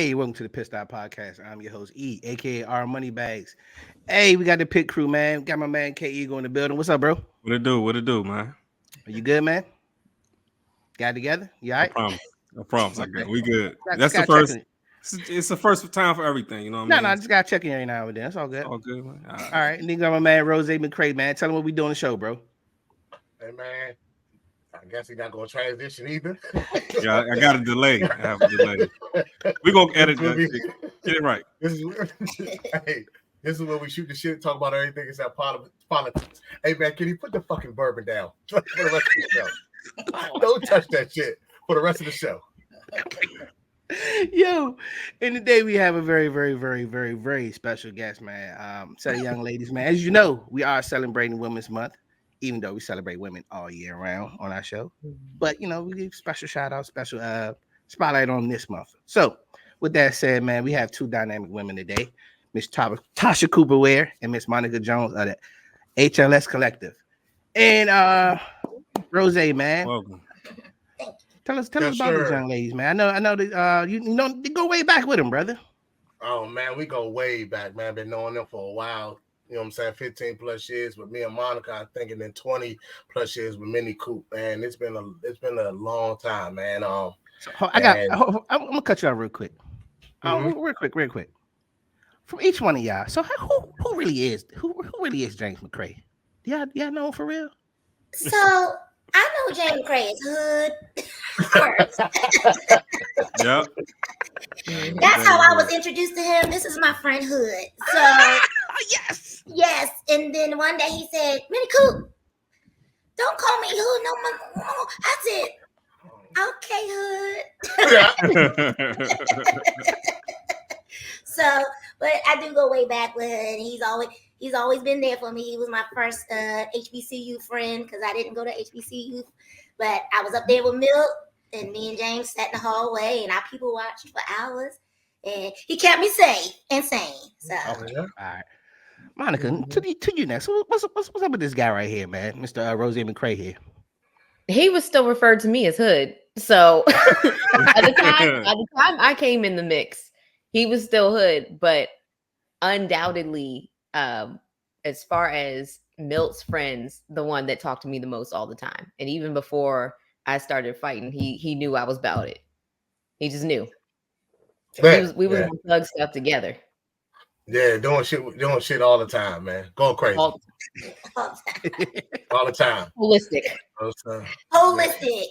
Hey, welcome to the Pitt Stop Podcast. I'm your host, E, aka R Moneybags. Hey, we got the Pitt crew, man. Got my man KE going in the building. What's up, bro? What it do? What it do, man? Are you good, man? Got it together? You all I right? promise. I promise. I got. Okay. We good. Just That's the gotta check first. in. It's the first time for everything. You know what I No, mean? no, just gotta check in every now and then. That's all It's good. all good, man. All All right. right. And then got my man Rose McCray, man. Tell him what we doing the show, bro. Hey man, I guess he's not gonna transition either. Yeah, I got a delay. I have a delay. We gonna edit that. Get it right. This is hey, this is where we shoot the shit, talk about everything except politics. Hey man, can you put the fucking bourbon down for the rest of the show? Don't touch that shit for the rest of the show. Yo, and today we have a very, very, very, very, very special guest, man. Set of young ladies, man. As you know, we are celebrating Women's Month, even though we celebrate women all year round on our show. But we give special shout out, special spotlight on this month. So, with that said, man, we have two dynamic women today, Miss Tasha Cooper-Ware and Miss Monica Jones of the HLS Collective. And Rose, man. Welcome. Tell us about these young ladies, man. I know that you know they go way back with them, brother. Oh man, we go way back, man. Been knowing them for a while. You know what I'm saying? 15 plus years with me and Monica. I think, and then 20 plus years with Minnie Coop. Man, it's been a long time, man. So, I'm gonna cut you out real quick. Real quick. From each one of y'all. So who really is James McCray? Y'all know him for real? So I know James McCray is hood first. Yep. That's how I was introduced to him. This is my friend Hood. So yes. And then one day he said, Minnie Coop, don't call me Hood no more. I said, okay, Hood. So, but I do go way back with Hood. He's always been there for me. He was my first HBCU friend because I didn't go to HBCU, but I was up there with Milk, and me and James sat in the hallway, and our people watched for hours, and he kept me safe and sane. So, okay. All right, Monica, to you next. What's up with this guy right here, man, Mr. Rose McCray here? He was still referred to me as Hood, so at the time I came in the mix, he was still Hood, but undoubtedly, as far as Milt's friends, the one that talked to me the most all the time. And even before I started fighting, he knew I was about it. He just knew. We were doing thug stuff together. Yeah, doing shit all the time, man. Going crazy. All the time. Holistic.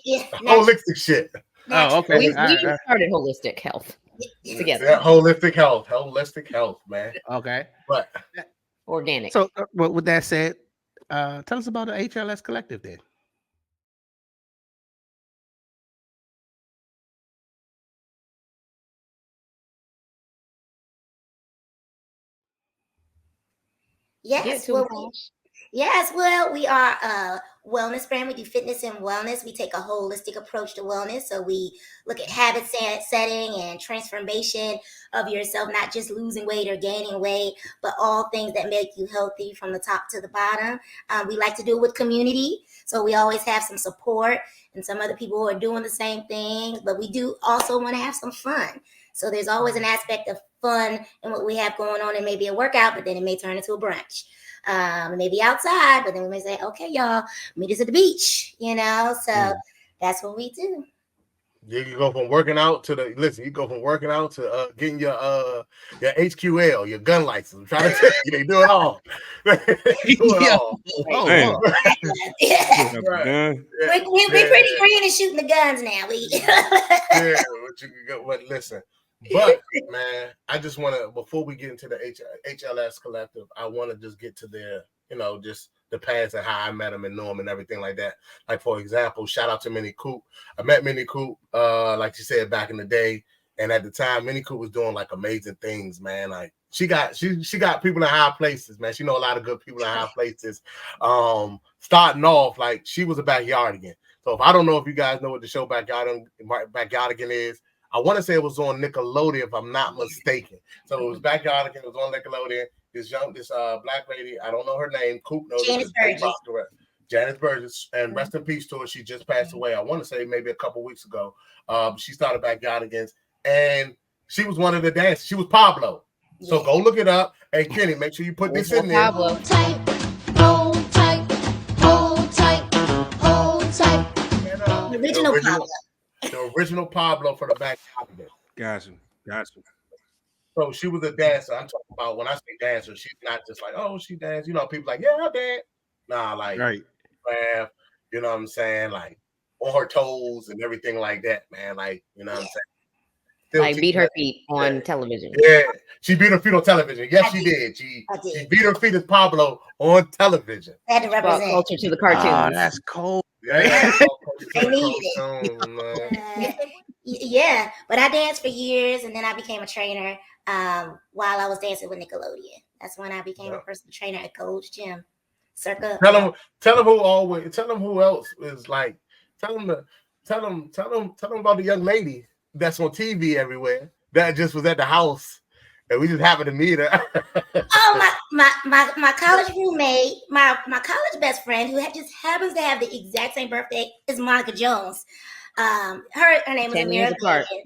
Yeah. Holistic shit. Oh, okay. We started holistic health together. Yeah, holistic health, man. Okay. But organic. So, with that said, tell us about the HLS Collective then. Well, we are a wellness brand. We do fitness and wellness. We take a holistic approach to wellness. So we look at habit setting and transformation of yourself, not just losing weight or gaining weight, but all things that make you healthy from the top to the bottom. We like to do it with community. So we always have some support and some other people who are doing the same thing. But we do also want to have some fun. So there's always an aspect of fun in what we have going on. It may be a workout, but then it may turn into a brunch. Maybe outside, but then we may say, okay, y'all, meet us at the beach, so that's what we do. You go from working out to getting your HQL, your gun license. I'm trying to tell you, they do it all. We're pretty green and shooting the guns now. Listen. But man, I just want to, before we get into the HLS Collective, I want to just get to their, just the past and how I met them and know them and everything like that. Like, for example, shout out to Minnie Coop. I met Minnie Coop, like you said, back in the day. And at the time, Minnie Coop was doing like amazing things, man. Like she got people in high places, man. She know a lot of good people in high places. Starting off, like she was a backyardigan. So if I don't know if you guys know what the show Backyardigan is, I want to say it was on Nickelodeon, if I'm not mistaken. So it was Backyardigan. It was on Nickelodeon. This black lady, I don't know her name. Coop knows Janice Burgess, and rest in peace to her. She just passed away. I want to say maybe a couple weeks ago. She started Backyardigans, and She was one of the dancers. She was Pablo. Yeah. So go look it up. Hey, Kenny, make sure you put this in there. Pablo. Hold tight, hold tight, hold tight, hold tight. And, The original Pablo. The original Pablo for the back album. Gotcha. So she was a dancer. I'm talking about when I say dancer, she's not just like, oh, she dance. You know, people like, yeah, I dance. Nah, like, Right. you know what I'm saying? Like, on her toes and everything like that, man. Like, you know what I'm saying? Still Like beat teaching her that- feet on television. Yeah, she beat her feet on television. Yes, I she did. did. She did. beat her feet as Pablo on television. I had to Brought represent. culture to the Oh, cartoons. that's cold. Yeah, They needed it. Yeah, but I danced for years, and then I became a trainer while I was dancing with Nickelodeon. That's when I became a personal trainer at Coach Gym. Circa. Tell them who else is like. Tell them about the young lady that's on TV everywhere that just was at the house and we just happened to meet her. Oh, my college roommate, my college best friend, who just happens to have the exact same birthday as Monica Jones. Her name is 10 years Amira apart. Van.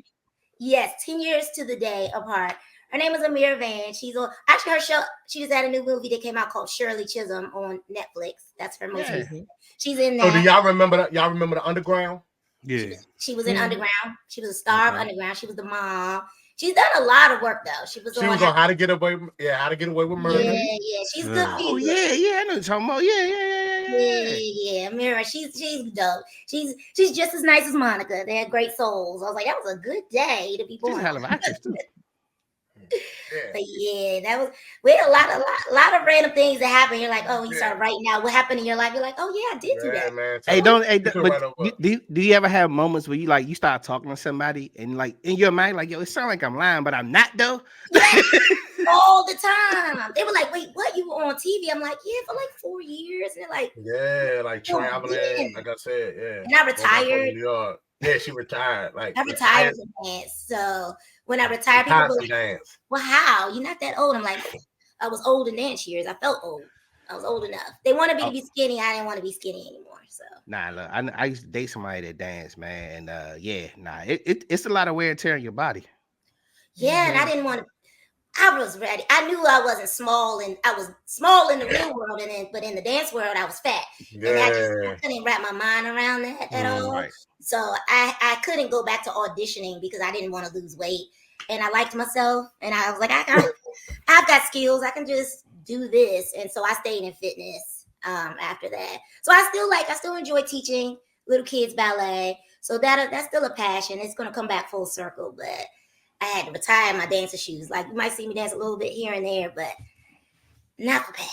Yes, 10 years to the day apart. Her name is Amira Van. She's on her show. She just had a new movie that came out called Shirley Chisholm on Netflix. That's her most recent. She's in So that. do y'all remember that? Y'all remember the Underground? Yeah. She was in Underground. She was a star of Underground. She was the mom. She's done a lot of work though. She was on How to Get Away. Yeah, How to Get Away with Murder. Yeah. She's good. Oh yeah, I know what you're talking about. Yeah. Mira, she's dope. She's just as nice as Monica. They had great souls. I was like, that was a good day to be born. She's a hell of an actress too. But yeah, we had a lot of random things that happen. You're like, oh, you start writing out what happened in your life. You're like, oh yeah, I did do that. Man, Do you ever have moments where you start talking to somebody and like in your mind, like, yo, it sounds like I'm lying, but I'm not though? All the time. They were like, wait, what? You were on TV? I'm like, yeah, for like 4 years. And they're like, yeah, like traveling, like I said, yeah. And I retired. New York. Yeah, she retired. Like I retired from dance. So when I retired, people were like, dance. well, how? You're not that old. I'm like, I was old in dance years. I felt old. I was old enough. They wanted me to be skinny. I didn't want to be skinny anymore. So nah, look, I used to date somebody that danced, man, and it's a lot of wear and tear on your body. Yeah, and I didn't want to. I was ready. I knew I wasn't small, and I was small in the real world, but in the dance world, I was fat. Yeah. And I couldn't wrap my mind around that at all. Right. So I couldn't go back to auditioning because I didn't want to lose weight, and I liked myself, and I was like, I've got skills. I can just do this, and so I stayed in fitness after that. So I still enjoy teaching little kids ballet. So that's still a passion. It's going to come back full circle, but I had to retire my dancing shoes. Like you might see me dance a little bit here and there, but not for pay.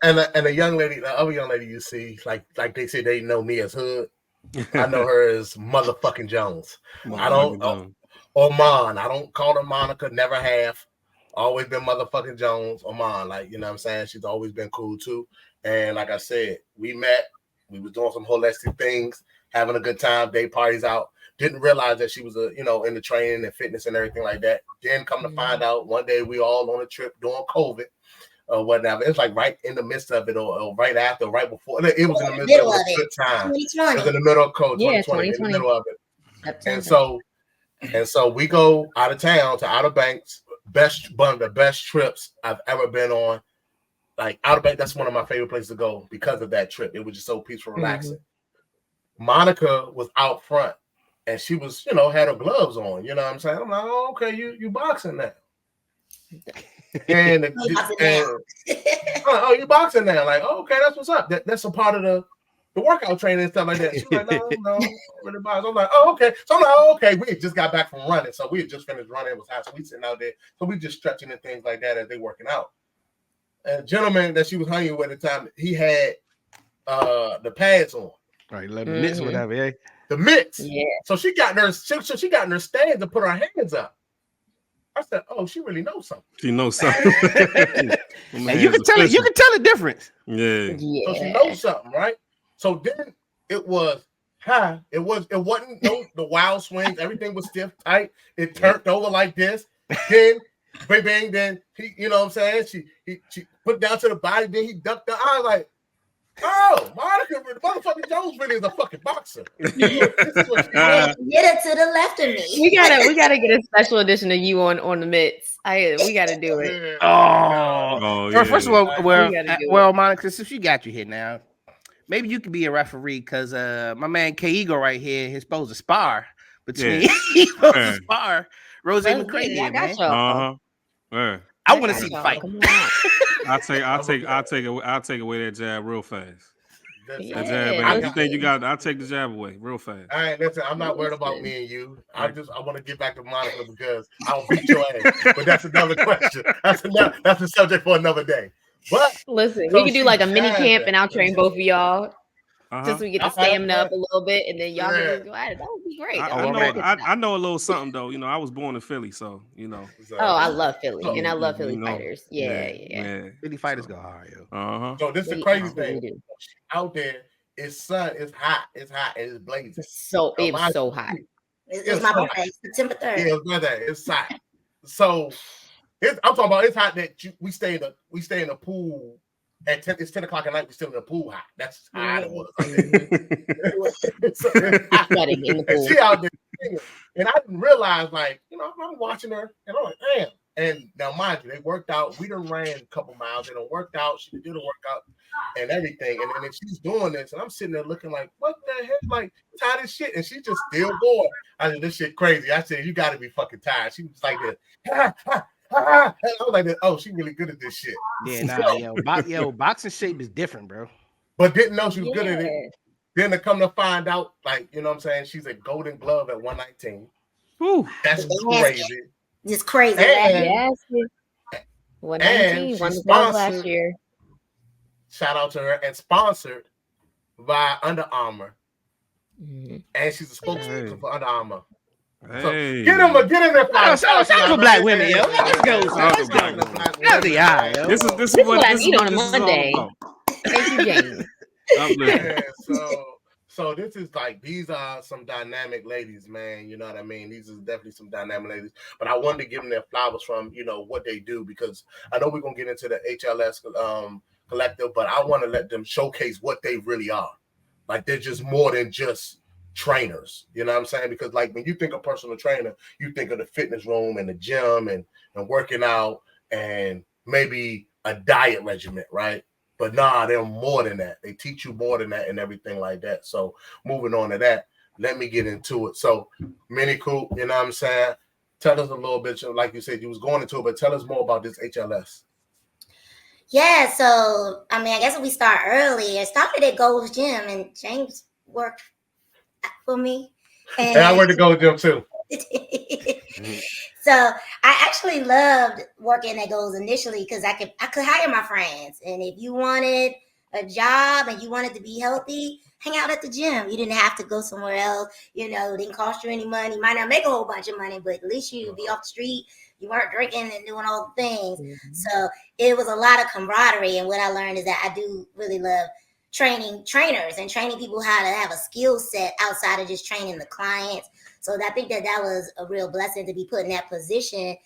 And the young lady, the other young lady you see, like they say they know me as Hood. I know her as motherfucking Jones. I don't Oman. I don't call her Monica, never have. Always been motherfucking Jones, Oman. Like, you know what I'm saying? She's always been cool too. And like I said, we met, we was doing some holistic things, having a good time, day parties out. Didn't realize that she was in the training and fitness and everything like that. Then come to find out one day we all on a trip during COVID or whatever. It was like right in the midst of it or right after, right before. It was in the middle of a good time. It was in the middle of COVID, 2020, in the middle of it. And so we go out of town to Outer Banks, one of the best trips I've ever been on. Like Outer Banks, that's one of my favorite places to go because of that trip. It was just so peaceful, relaxing. Monica was out front. And she was, had her gloves on. You know what I'm saying? I'm like, oh, okay, you boxing now. You boxing now. Like, oh, okay, that's what's up. That's a part of the workout training and stuff like that. She's like, no, really box. I'm like, oh, okay. So I'm like, oh, okay. We just got back from running. So we had just finished running. It was hot. So we sitting out there. So we just stretching and things like that as they working out. And a gentleman that she was hanging with at the time, he had the pads on. Right, like mitts, whatever, yeah. The mitts. Yeah. So she got in her stands to put her hands up. I said, "Oh, she really knows something. She knows something." And you can tell the difference. Yeah. So she knows something, right? So then it was high. It wasn't the wild swings. Everything was stiff, tight. It turned over like this. Then, bang, bang. Then he, you know what I'm saying? She put down to the body. Then he ducked her. I was like, Oh, Monica, the motherfucking Jones really is a fucking boxer. This is what she Hey, does. get her to the left of me. We gotta get a special edition of you on the mitts. We gotta do it. Yeah. Oh, Oh, Well, first of yeah. all, well, We gotta do well, Monica, since you got you here now, maybe you could be a referee because my man K Eagle right here is supposed to spar between he's supposed to Yeah. spar Rose Let's McCray get it. I here, got man. y'all. Yeah. I I want to got see the y'all. fight. Come on out. I'll take away that jab real fast. That's That it. jab Yeah, ain't. I You think you got? I'll take the jab away real fast. All right, listen, I'm not worried about Listen. me and you. I want to get back to Monica because I'll beat your ass. But that's another question. That's the subject for another day. But Listen, So we could do she like a mini camp jabbing. and I'll train both of y'all Uh-huh. just so we get the All right, stamina up yeah. a little bit and then y'all Yeah. can just go at it. That would be great. I, That I would know. be good stuff. I know a little something though. I was born in Philly, so So, Oh, I love Philly and I love Philly you know. fighters. Yeah. Philly fighters go hard, yo. So this is the They crazy absolutely thing. do. Out there, it's sun, it's hot, and it's blazing. It was so hot. It was my birthday, September 3rd. Yeah, it's my day. It's hot. So I'm talking about it's hot that we stay in the pool at 10. It's 10 o'clock at night. We still in the pool hot. That's how hot it was. So it's hot. Sweating in the And pool. she out there singing. And I didn't realize, like, I'm watching her and I'm like, damn. And now, mind you, they worked out. We done ran a couple miles. They done worked out. She did a workout and everything. And then she's doing this, and I'm sitting there looking like, what the heck? Like, tired as shit. And she just still going. I said, this shit crazy. I said, you got to be fucking tired. She was like this. And I was like, oh, she really good at this shit. Yeah, yo, boxing shape is different, bro. But didn't know she was good at it. Then to come to find out, like, you know what I'm saying? She's a Golden Glove at 119. Whew. That's crazy. Just crazy. And- Yes. 119 she won the gold last sponsored- year. Shout out to her, and sponsored by Under Armour. Mhm. And she's a spokesperson for Under Armour. So Hey. get in there. Shout out for black women, yo. Let's go, son. Let's go. That's the eye, yo. This This is is what I this need on a this is all Monday. about. Thank you, James. Uplift. Yeah, so this is like, these are some dynamic ladies, man. You know what I mean? These are definitely some dynamic ladies. But I wanted to give them their flowers from, what they do, because I know we're going to get into the HLS collective, but I want to let them showcase what they really are. Like, they're just more than just trainers. You know what I'm saying? Because, like, when you think of personal trainer, you think of the fitness room and the gym and working out and maybe a diet regimen, right? But nah, they're more than that. They teach you more than that and everything like that. So moving on to that, let me get into it. So Mini Coop, you know what I'm saying? Tell us a little bit, like you said, you was going into it, but tell us more about this HLS. Yeah, so I mean, I guess if we start early, I started at Gold's Gym and James worked for me. And I went to Gold's Gym too. So I actually loved working at Gold's initially because I could hire my friends. And if you wanted a job and you wanted to be healthy, hang out at the gym. You didn't have to go somewhere else. It didn't cost you any money. You might not make a whole bunch of money, but at least you'd be off the street. You weren't drinking and doing all the things. Mhm. So it was a lot of camaraderie. And what I learned is that I do really love training trainers and training people how to have a skill set outside of just training the clients. So I think that was a real blessing to be put in that position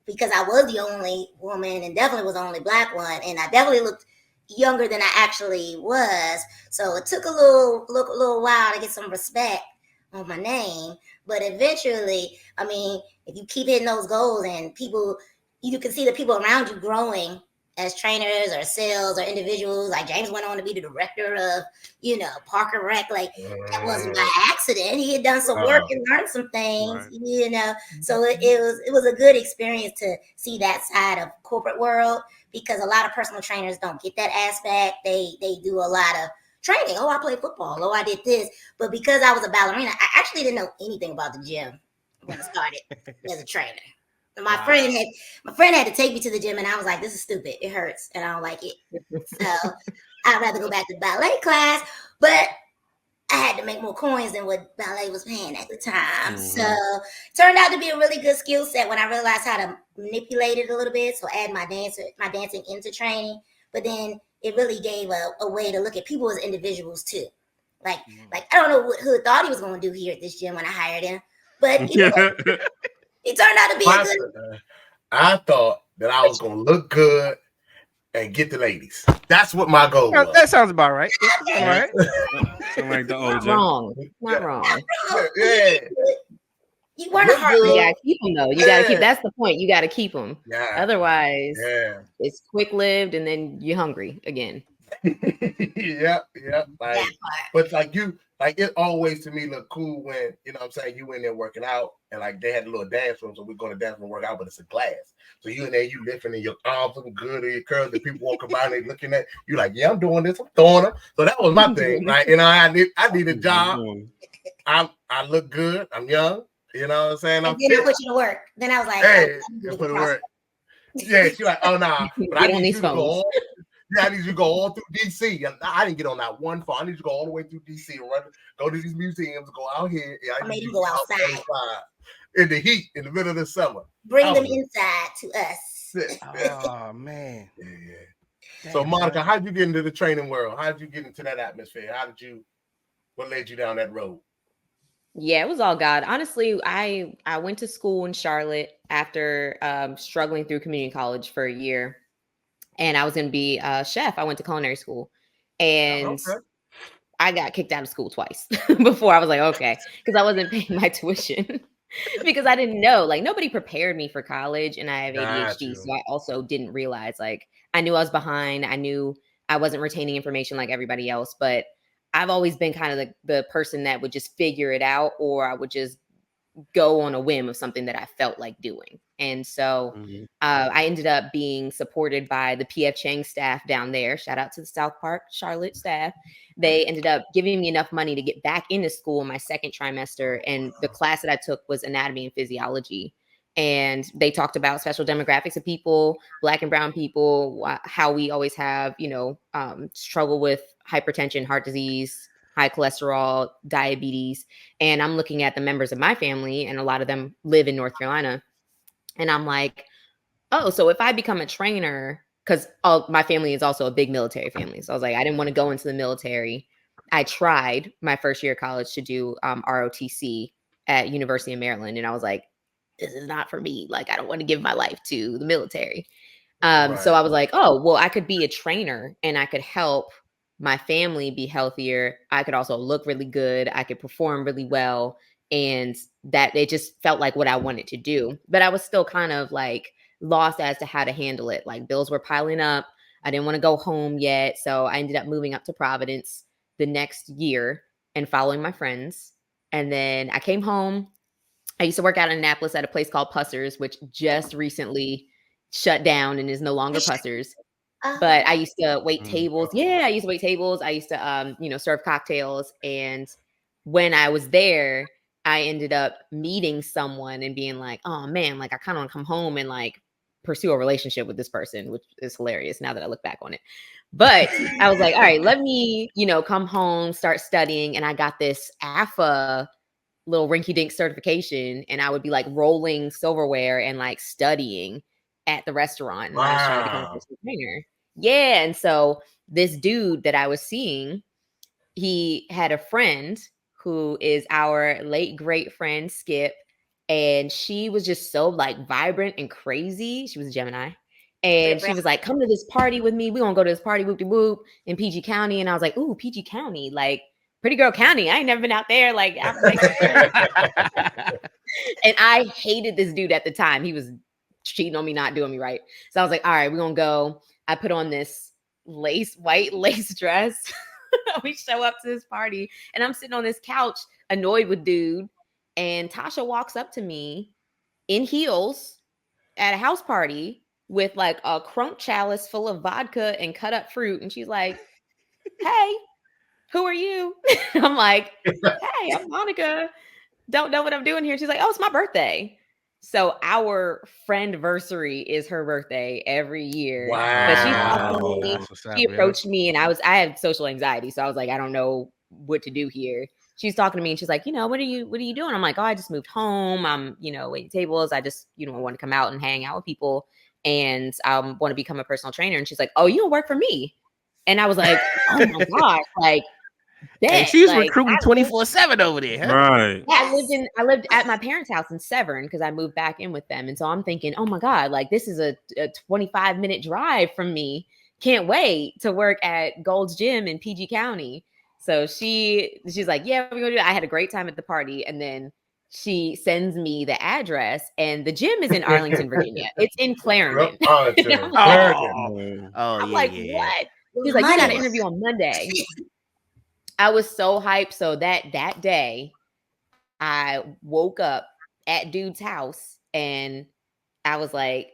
because I was the only woman and definitely was the only black one. And I definitely looked younger than I actually was. So it took a little while to get some respect on my name. But eventually, I mean, if you keep hitting those goals and people, you can see the people around you growing as trainers or sales or individuals. Like James went on to be the director of, Parker Rec. Like that wasn't by accident. He had done some work and learned some things, Right. So it was a good experience to see that side of corporate world because a lot of personal trainers don't get that aspect. They do a lot of training. Oh, I played football. Oh, I did this. But because I was a ballerina, I actually didn't know anything about the gym when I started as a trainer. My friend had to take me to the gym, and I was like, "This is stupid. It hurts, and I don't like it." So I'd rather go back to ballet class. But I had to make more coins than what ballet was paying at the time. Mhm. So it turned out to be a really good skill set when I realized how to manipulate it a little bit. So add my dancing into training. But then it really gave a way to look at people as individuals too. Like I don't know what Hood thought he was going to do here at this gym when I hired him, but it turned out to be a good. I thought that I was going to look good and get the ladies. That's what my goal was. That sounds about right. All right. Sound like the Not OJ. wrong. Not wrong. Yeah. You weren't a Look hard good. You man. gotta keep them though. You gotta keep. Yeah. That's the point. You gotta keep them. Yeah. Otherwise, Yeah. it's quick lived, and then you're hungry again. Yeah. Like, That part. but like it always to me look cool when, you know what I'm saying, you in there working out and like they had a little dance room, so we're going to dance and work out, but it's a glass. So you in there, you lifting and your arms looking good or your curls, and people walking by and they looking at you like, yeah, I'm doing this, I'm throwing them. So that was my thing, right? You know, I need a job. I look good, I'm young, you know what I'm saying? And then I put you to work. Then I was like, Hey, oh, you put it work. Yeah, she's like, oh nah, but I Get on need these you to go phones. all, I need you to go all through DC. I didn't get on that one phone. I need you to go all the way through DC and go to these museums, go out here. Yeah, I made you go outside in the heat in the middle of the summer. bring them inside to us. Oh man. Yeah. So Monica, how'd you get into the training world? How'd you get into that atmosphere? What led you down that road? Yeah, it was all God. Honestly, I went to school in Charlotte after struggling through community college for a year, and I was going to be a chef. I went to culinary school, and I got kicked out of school twice before I was like, okay, because I wasn't paying my tuition because I didn't know. Like nobody prepared me for college, and I have ADHD, so I also didn't realize. Like I knew I was behind. I knew I wasn't retaining information like everybody else, but I've always been kind of the person that would just figure it out, or I would just go on a whim of something that I felt like doing. And so I ended up being supported by the PF Chang staff down there. Shout out to the South Park, Charlotte staff. They ended up giving me enough money to get back into school in my second trimester. And the class that I took was anatomy and physiology. And they talked about special demographics of people, Black and brown people, how we always have, struggle with hypertension, heart disease, high cholesterol, diabetes. And I'm looking at the members of my family, and a lot of them live in North Carolina. And I'm like, oh, so if I become a trainer, because my family is also a big military family. So I was like, I didn't want to go into the military. I tried my first year of college to do ROTC at University of Maryland. And I was like, this is not for me. Like, I don't want to give my life to the military. So I was like, oh, well, I could be a trainer and I could help my family be healthier. I could also look really good. I could perform really well. And that it just felt like what I wanted to do. But I was still kind of like lost as to how to handle it. Like bills were piling up. I didn't want to go home yet. So I ended up moving up to Providence the next year and following my friends. And then I came home. I used to work out in Annapolis at a place called Pussers, which just recently shut down and is no longer Pussers. But I used to wait tables. Yeah, I used to wait tables. I used to, serve cocktails. And when I was there, I ended up meeting someone and being like, oh man, like I kind of want to come home and like pursue a relationship with this person, which is hilarious now that I look back on it. But I was like, all right, let me, come home, start studying. And I got this AFA little rinky-dink certification, and I would be like rolling silverware and like studying at the restaurant. And I was trying to become a personal trainer. Yeah. And so this dude that I was seeing, he had a friend who is our late great friend Skip, and she was just so like vibrant and crazy. She was a Gemini. And she was like, come to this party with me. We're going to go to this party, whoop-de-whoop, in PG County. And I was like, ooh, PG County, like Pretty Girl County. I ain't never been out there. Like, and I hated this dude at the time. He was cheating on me, not doing me right. So I was like, all right, we're going to go. I put on this white lace dress. We show up to this party, and I'm sitting on this couch, annoyed with dude. And Tasha walks up to me in heels at a house party with like a crunk chalice full of vodka and cut up fruit. And she's like, hey, who are you? I'm like, hey, I'm Monica. Don't know what I'm doing here. She's like, oh, it's my birthday. So our friend-versary is her birthday every year. Wow. But she approached me, and I had social anxiety. So I was like, I don't know what to do here. She's talking to me, and she's like, what are you doing? I'm like, oh, I just moved home. I'm, waiting tables. I just, want to come out and hang out with people, and I want to become a personal trainer. And she's like, oh, you don't work for me. And I was like, oh my gosh, like, hey, she's like, recruiting 24/7 over there, huh? Right. I lived at my parents' house in Severn because I moved back in with them. And so I'm thinking, oh my God, like this is a 25-minute drive from me. can't wait to work at Gold's Gym in PG County. So she's like, yeah, we're gonna do it. I had a great time at the party. And then she sends me the address, and the gym is in Arlington, Virginia. It's in Clarendon. And I'm like, I'm like, what? She's like, you got an interview on Monday. I was so hyped. So that day, I woke up at dude's house and I was like,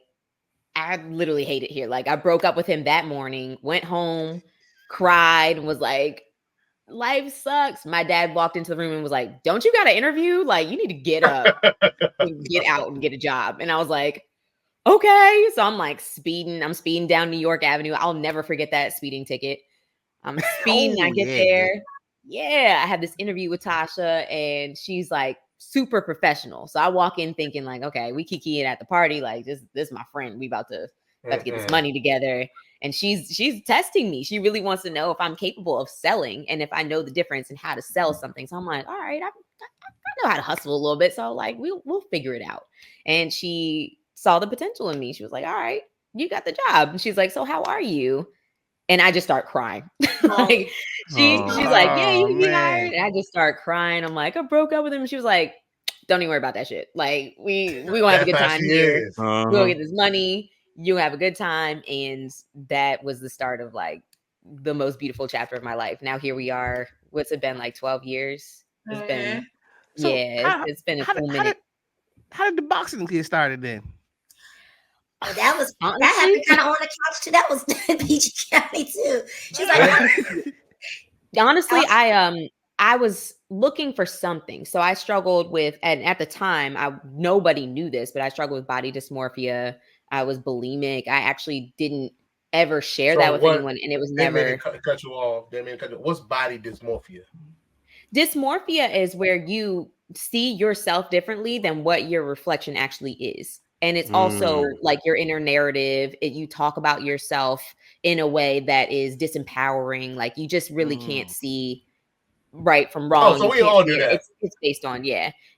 I literally hate it here. Like, I broke up with him that morning, went home, cried, and was like, life sucks. My dad walked into the room and was like, don't you got an interview? Like, you need to get up and get out and get a job. And I was like, okay. So I'm like I'm speeding down New York Avenue. I'll never forget that speeding ticket. I'm speeding. I get there. Yeah, I have this interview with Tasha, and she's like super professional. So I walk in thinking like, okay, we kikiing at the party. Like, this is my friend. We about to get this money together. And she's testing me. She really wants to know if I'm capable of selling and if I know the difference in how to sell something. So I'm like, all right, I know how to hustle a little bit. So like, we'll figure it out. And she saw the potential in me. She was like, all right, you got the job. And she's like, so how are you? And I just start crying. Like she's like, yeah, you can get hired. And I just start crying. I'm like, I broke up with him. And she was like, don't even worry about that shit. Like, we gonna have a good time here. We're gonna get this money. You'll have a good time. And that was the start of like the most beautiful chapter of my life. Now here we are. What's it been, like 12 years? It's been it's been a cool minute. How did the boxing get started then? Oh, that happened kind of on the couch too. That was PG County too. She's like, honestly, I was looking for something. So I struggled with, and at the time, nobody knew this, but I struggled with body dysmorphia. I was bulimic. I actually didn't ever share that with anyone, and it was never. Cut you off. What's body dysmorphia? Dysmorphia is where you see yourself differently than what your reflection actually is. And it's also like your inner narrative. You talk about yourself in a way that is disempowering. Like, you just really can't see right from wrong. Oh, so we all do that. It's based on,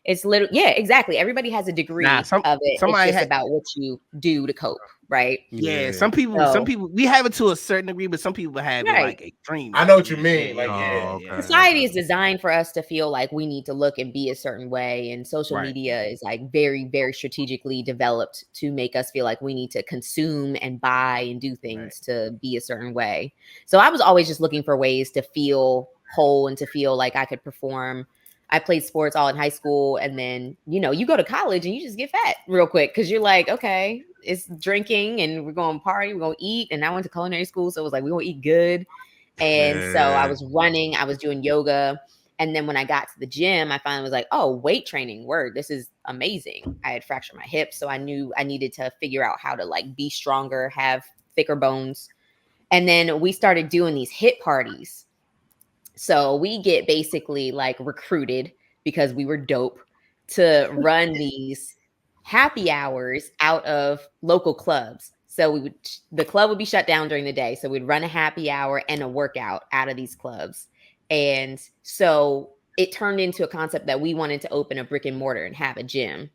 it's literally, exactly. Everybody has a degree of it. It's just about what you do to cope, right? Yeah, some people, we have it to a certain degree, but some people have it like extreme. I know what you mean. Like, society is designed for us to feel like we need to look and be a certain way, and social media is like very, very strategically developed to make us feel like we need to consume and buy and do things to be a certain way. So I was always just looking for ways to feel whole and to feel like I could perform. I played sports all in high school, and then you go to college and you just get fat real quick because you're like, okay, it's drinking and we're going to party, we're going to eat. And I went to culinary school, so it was like, we're going to eat good. And so I was running, I was doing yoga, and then when I got to the gym, I finally was like, oh, weight training, this is amazing. I had fractured my hip, so I knew I needed to figure out how to like be stronger, have thicker bones. And then we started doing these hit parties. So we get basically like recruited because we were dope to run these happy hours out of local clubs. So the club would be shut down during the day. So we'd run a happy hour and a workout out of these clubs. And so it turned into a concept that we wanted to open a brick and mortar and have a gym.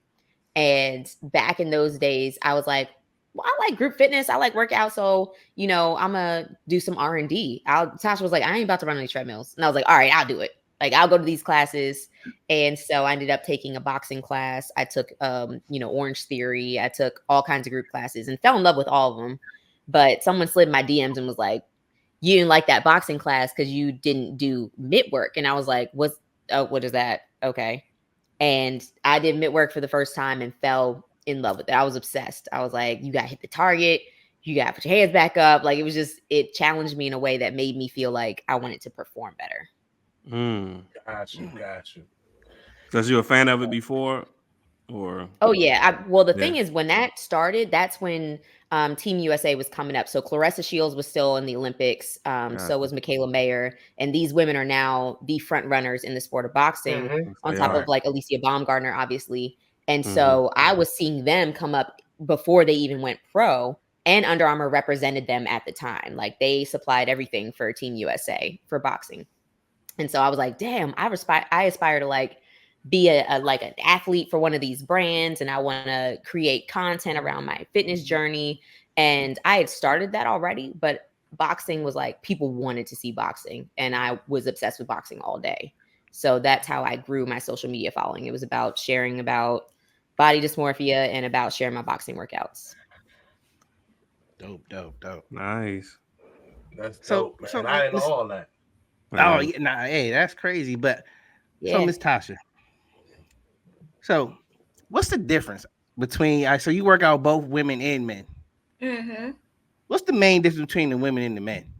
And back in those days, I was like, well, I like group fitness. I like workout. So, I'm going to do some R&D. Tasha was like, I ain't about to run on these treadmills. And I was like, all right, I'll do it. Like, I'll go to these classes. And so I ended up taking a boxing class. I took, Orange Theory. I took all kinds of group classes and fell in love with all of them. But someone slid my DMs and was like, you didn't like that boxing class because you didn't do mitt work. And I was like, what is that? Okay. And I did mitt work for the first time and fell in love with it. I was obsessed. I was like, you got to hit the target. You got to put your hands back up. Like, it challenged me in a way that made me feel like I wanted to perform better. Got you. Was you a fan of it before? Or oh yeah. The thing is, when that started, that's when Team USA was coming up. So Clarissa Shields was still in the Olympics. So was Michaela Mayer. And these women are now the front runners in the sport of boxing, on top of like Alicia Baumgartner, obviously. And so I was seeing them come up before they even went pro, and Under Armour represented them at the time. Like, they supplied everything for Team USA for boxing. And so I was like, damn, I aspire to like be an athlete for one of these brands. And I want to create content around my fitness journey. And I had started that already, but boxing was like people wanted to see boxing, and I was obsessed with boxing all day. So that's how I grew my social media following. It was about sharing about body dysmorphia and about sharing my boxing workouts. Dope. Nice. That's So, dope, man. so I ain't know Miss- all that. oh yeah, nah, hey, that's crazy. But so Yeah. Miss Tasha, so what's the difference between? So you work out both women and men. Mm-hmm. What's the main difference between the women and the men?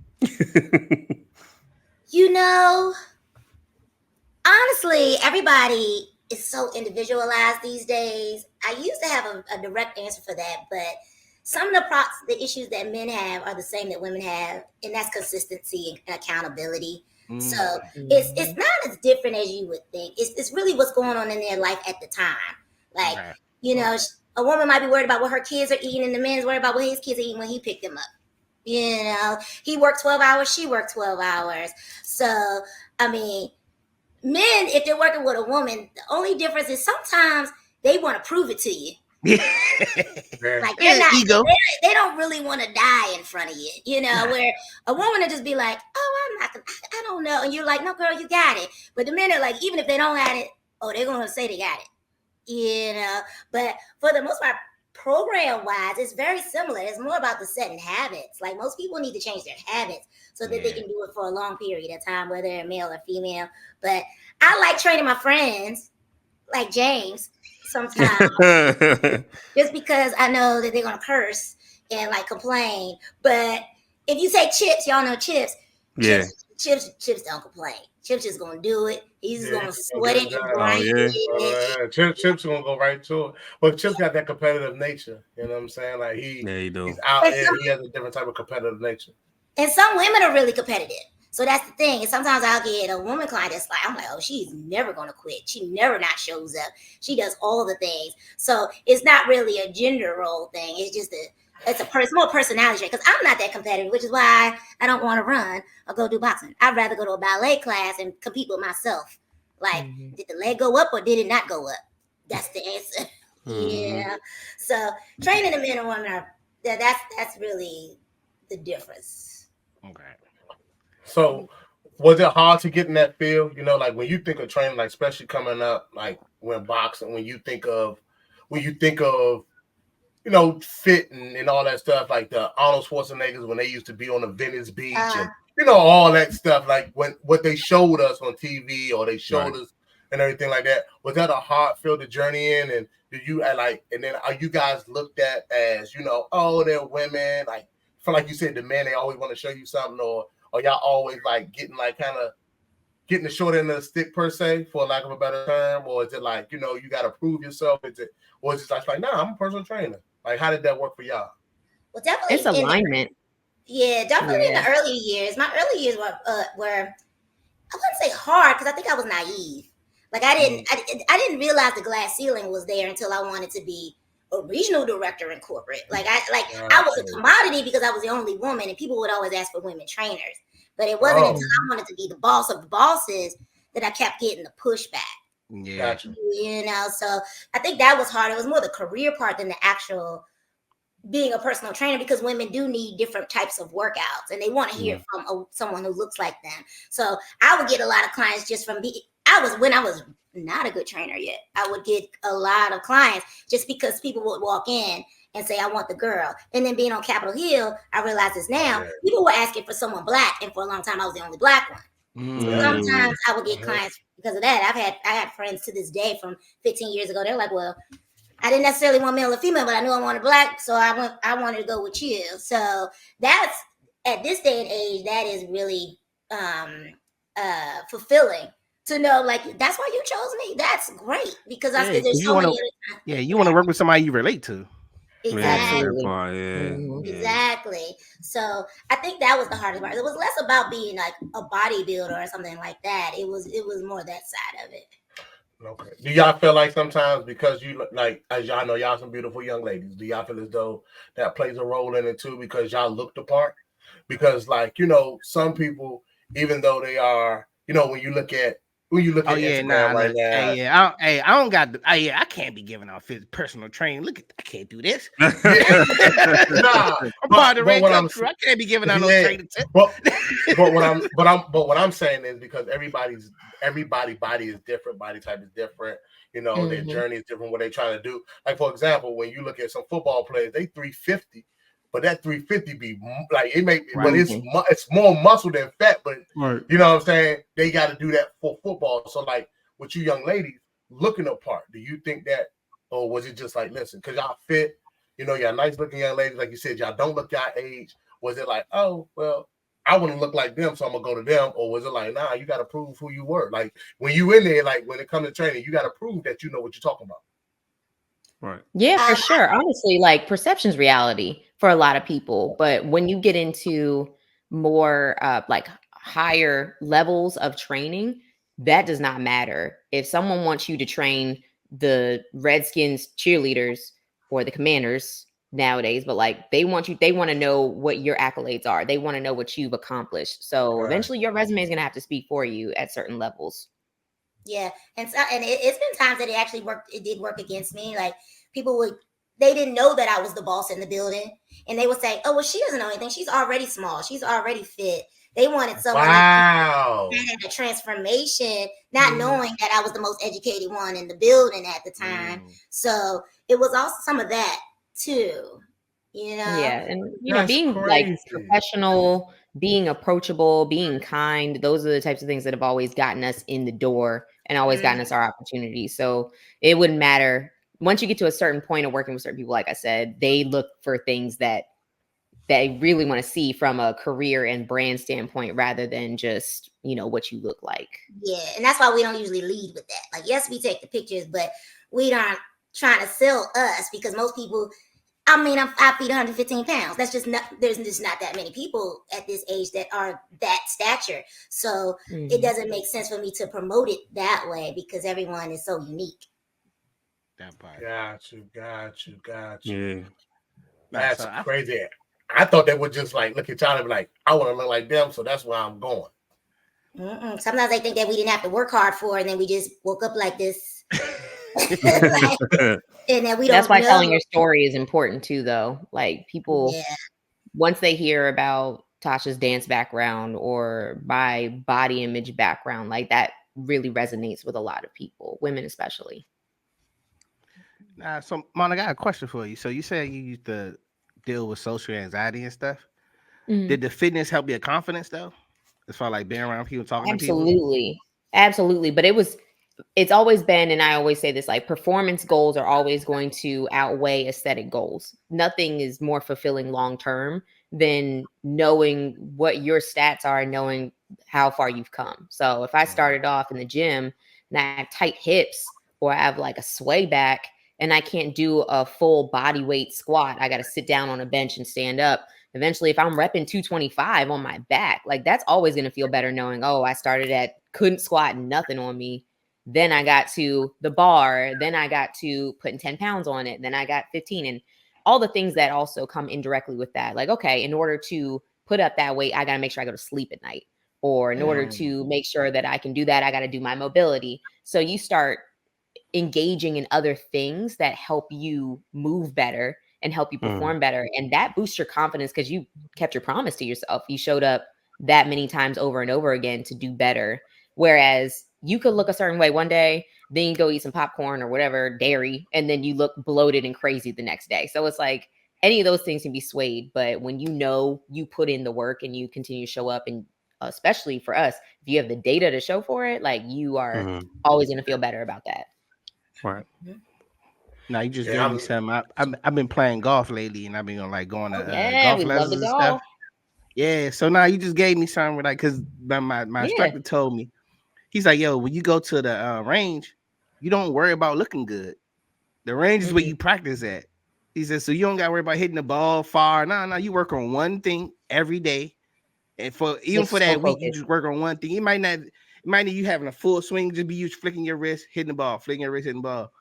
You know, honestly, everybody is so individualized these days. I used to have a direct answer for that, but some of the issues that men have are the same that women have, and that's consistency and accountability. So it's not as different as you would think. It's really what's going on in their life at the time. Like, Okay. you know, a woman might be worried about what her kids are eating, and the man's worried about what his kids are eating when he picked them up. You know, he worked 12 hours, she worked 12 hours. So, I mean, men, if they're working with a woman, the only difference is sometimes they want to prove it to you. Yeah. Like they're not, ego. they don't really want to die in front of you, you know, where a woman will just be like, oh, I'm not gonna, I don't know. And you're like, no, girl, you got it. But the men are like, even if they don't have it, oh, they're going to say they got it, you know. But for the most part, program wise, it's very similar. It's more about the setting habits. Like most people need to change their habits so that they can do it for a long period of time, whether they're male or female. But I like training my friends, like James, sometimes just because I know that they're gonna curse and like complain. But if you say Chips, y'all know Chips. Yeah. Chips don't complain. Chips just gonna do it. He's just gonna sweat it and Oh, grind it. Chip's gonna go right to it. But Chip's got that competitive nature. You know what I'm saying? Like he do. He's out there. He has a different type of competitive nature. And some women are really competitive. So that's the thing. And sometimes I'll get a woman client that's like, I'm like, oh, she's never going to quit. She never not shows up. She does all the things. So it's not really a gender role thing. It's just it's more personality trait. Because I'm not that competitive, which is why I don't want to run or go do boxing. I'd rather go to a ballet class and compete with myself. Like, did the leg go up or did it not go up? That's the answer. Yeah. So training the men and women are that's really the difference. Okay. So was it hard to get in that field? You know, like when you think of training, like especially coming up, like when boxing, when you think of, you know, fitting and all that stuff, like the Arnold Schwarzeneggers when they used to be on the Venice Beach and you know all that stuff, like when what they showed us on TV or they showed us and everything like that. Was that a hard field to journey in? And did you and then are you guys looked at as, you know, oh, they're women, like feel like you said the men, they always want to show you something, or y'all always like getting like kind of getting the short end of the stick per se, for lack of a better term, or is it like, you know, you got to prove yourself? Or is it like, nah, I'm a personal trainer? Like, how did that work for y'all? Well, definitely It's alignment. Definitely in the early years. My early years were I wouldn't say hard because I think I was naive. Like I didn't realize the glass ceiling was there until I wanted to be a regional director in corporate. I was a commodity because I was the only woman, and people would always ask for women trainers. But it wasn't until I wanted to be the boss of the bosses that I kept getting the pushback. Yeah. Gotcha. You know, so I think that was hard. It was more the career part than the actual being a personal trainer, because women do need different types of workouts and they want to hear it from someone who looks like them. So I would get a lot of clients just from when I was not a good trainer yet. I would get a lot of clients just because people would walk in and say, I want the girl. And then being on Capitol Hill, I realize this now, people were asking for someone black, and for a long time I was the only black one. So sometimes I would get clients because of that. I had friends to this day from 15 years ago. They're like, well, I didn't necessarily want male or female, but I knew I wanted black, so I wanted to go with you. So that's, at this day and age, that is really fulfilling to know, like, that's why you chose me. That's great, because I said there's so many other times. Yeah, you want to work with somebody you relate to. Exactly. Exactly. So I think that was the hardest part. It was less about being like a bodybuilder or something like that. It was more that side of it. Okay. Do y'all feel like sometimes, because you, like, as y'all know, y'all some beautiful young ladies, do y'all feel as though that plays a role in it too, because y'all look the part? Because, like, you know, some people, even though they are, you know, when you look at when you look Oh at yeah, Instagram right look, now. I don't got. I can't be giving out personal training. Look, I can't do this. Yeah. Nah, I'm part of the Red what Cup I'm crew. I can't be giving out no yeah, training tips. but what I'm saying is because everybody body is different, body type is different. You know, their journey is different. What they trying to do. Like for example, when you look at some football players, they 350. But that 350 be like it may, but it's more muscle than fat. But Right. you know what I'm saying? They got to do that for football. So like with you young ladies looking apart, do you think that, or was it just like listen, because y'all fit, you know, y'all nice looking young ladies, like you said, y'all don't look y'all age. Was it like, oh well, I want to look like them, so I'm gonna go to them, or was it like, nah, you got to prove who you were? Like when you in there, like when it comes to training, you got to prove that you know what you're talking about. Right. Yeah, for sure. Honestly, like perception's reality for a lot of people. But when you get into more like higher levels of training, that does not matter. If someone wants you to train the Redskins cheerleaders or the Commanders nowadays, but like they want to know what your accolades are. They want to know what you've accomplished. So eventually your resume is going to have to speak for you at certain levels. Yeah, and it's been times that it actually worked. It did work against me. Like people they didn't know that I was the boss in the building, and they would say, "Oh, well, she doesn't know anything. She's already small. She's already fit." They wanted someone that had a transformation, not knowing that I was the most educated one in the building at the time. So it was also some of that too. You know? Yeah, and That's being like crazy. professional, being approachable, being kind, those are the types of things that have always gotten us in the door and always gotten us our opportunities. So it wouldn't matter once you get to a certain point of working with certain people, like I said, they look for things that they really want to see from a career and brand standpoint rather than just, what you look like. Yeah, and that's why we don't usually lead with that. Like, yes, we take the pictures, but we aren't trying to sell us because most people, I mean, I'm 5 feet, 115 pounds. That's just not, there's just not that many people at this age that are that stature. So it doesn't make sense for me to promote it that way because everyone is so unique. That part. Got you. Yeah. That's crazy. I thought they would just like look at y'all and be like, I want to look like them, so that's where I'm going. Sometimes they think that we didn't have to work hard for it, and then we just woke up like this. And then we don't. That's why telling your story is important too, though. Like people, once they hear about Tasha's dance background or my body image background, like that really resonates with a lot of people, women especially. So, Mon, I got a question for you. So you said you used to deal with social anxiety and stuff. Did the fitness help your confidence though? As far as like being around people, talking to people? Absolutely. But it's always been, and I always say this, like performance goals are always going to outweigh aesthetic goals. Nothing is more fulfilling long-term than knowing what your stats are and knowing how far you've come. So if I started off in the gym and I have tight hips or I have like a sway back and I can't do a full body weight squat, I got to sit down on a bench and stand up. Eventually, if I'm repping 225 on my back, like that's always going to feel better knowing, oh, I started at couldn't squat nothing on me. Then I got to the bar. Then I got to putting 10 pounds on it. Then I got 15 and all the things that also come indirectly with that. Like, okay, in order to put up that weight, I got to make sure I go to sleep at night. Or in order to make sure that I can do that, I got to do my mobility. So you start engaging in other things that help you move better and help you perform better. And that boosts your confidence because you kept your promise to yourself. You showed up that many times over and over again to do better. Whereas you could look a certain way one day, then you go eat some popcorn or whatever, dairy, and then you look bloated and crazy the next day. So it's like any of those things can be swayed. But when you put in the work and you continue to show up, and especially for us, if you have the data to show for it, like you are always going to feel better about that. Right. Now you just gave me something. I've been playing golf lately, and I've been going to golf lessons and stuff. Yeah, so now you just gave me something like because my instructor told me, he's like, yo, when you go to the range, you don't worry about looking good. The range is where you practice at. He says, so you don't got to worry about hitting the ball far. No, you work on one thing every day, and for that week, you just work on one thing. It might need you having a full swing, just be you flicking your wrist, hitting the ball, flicking your wrist, hitting the ball.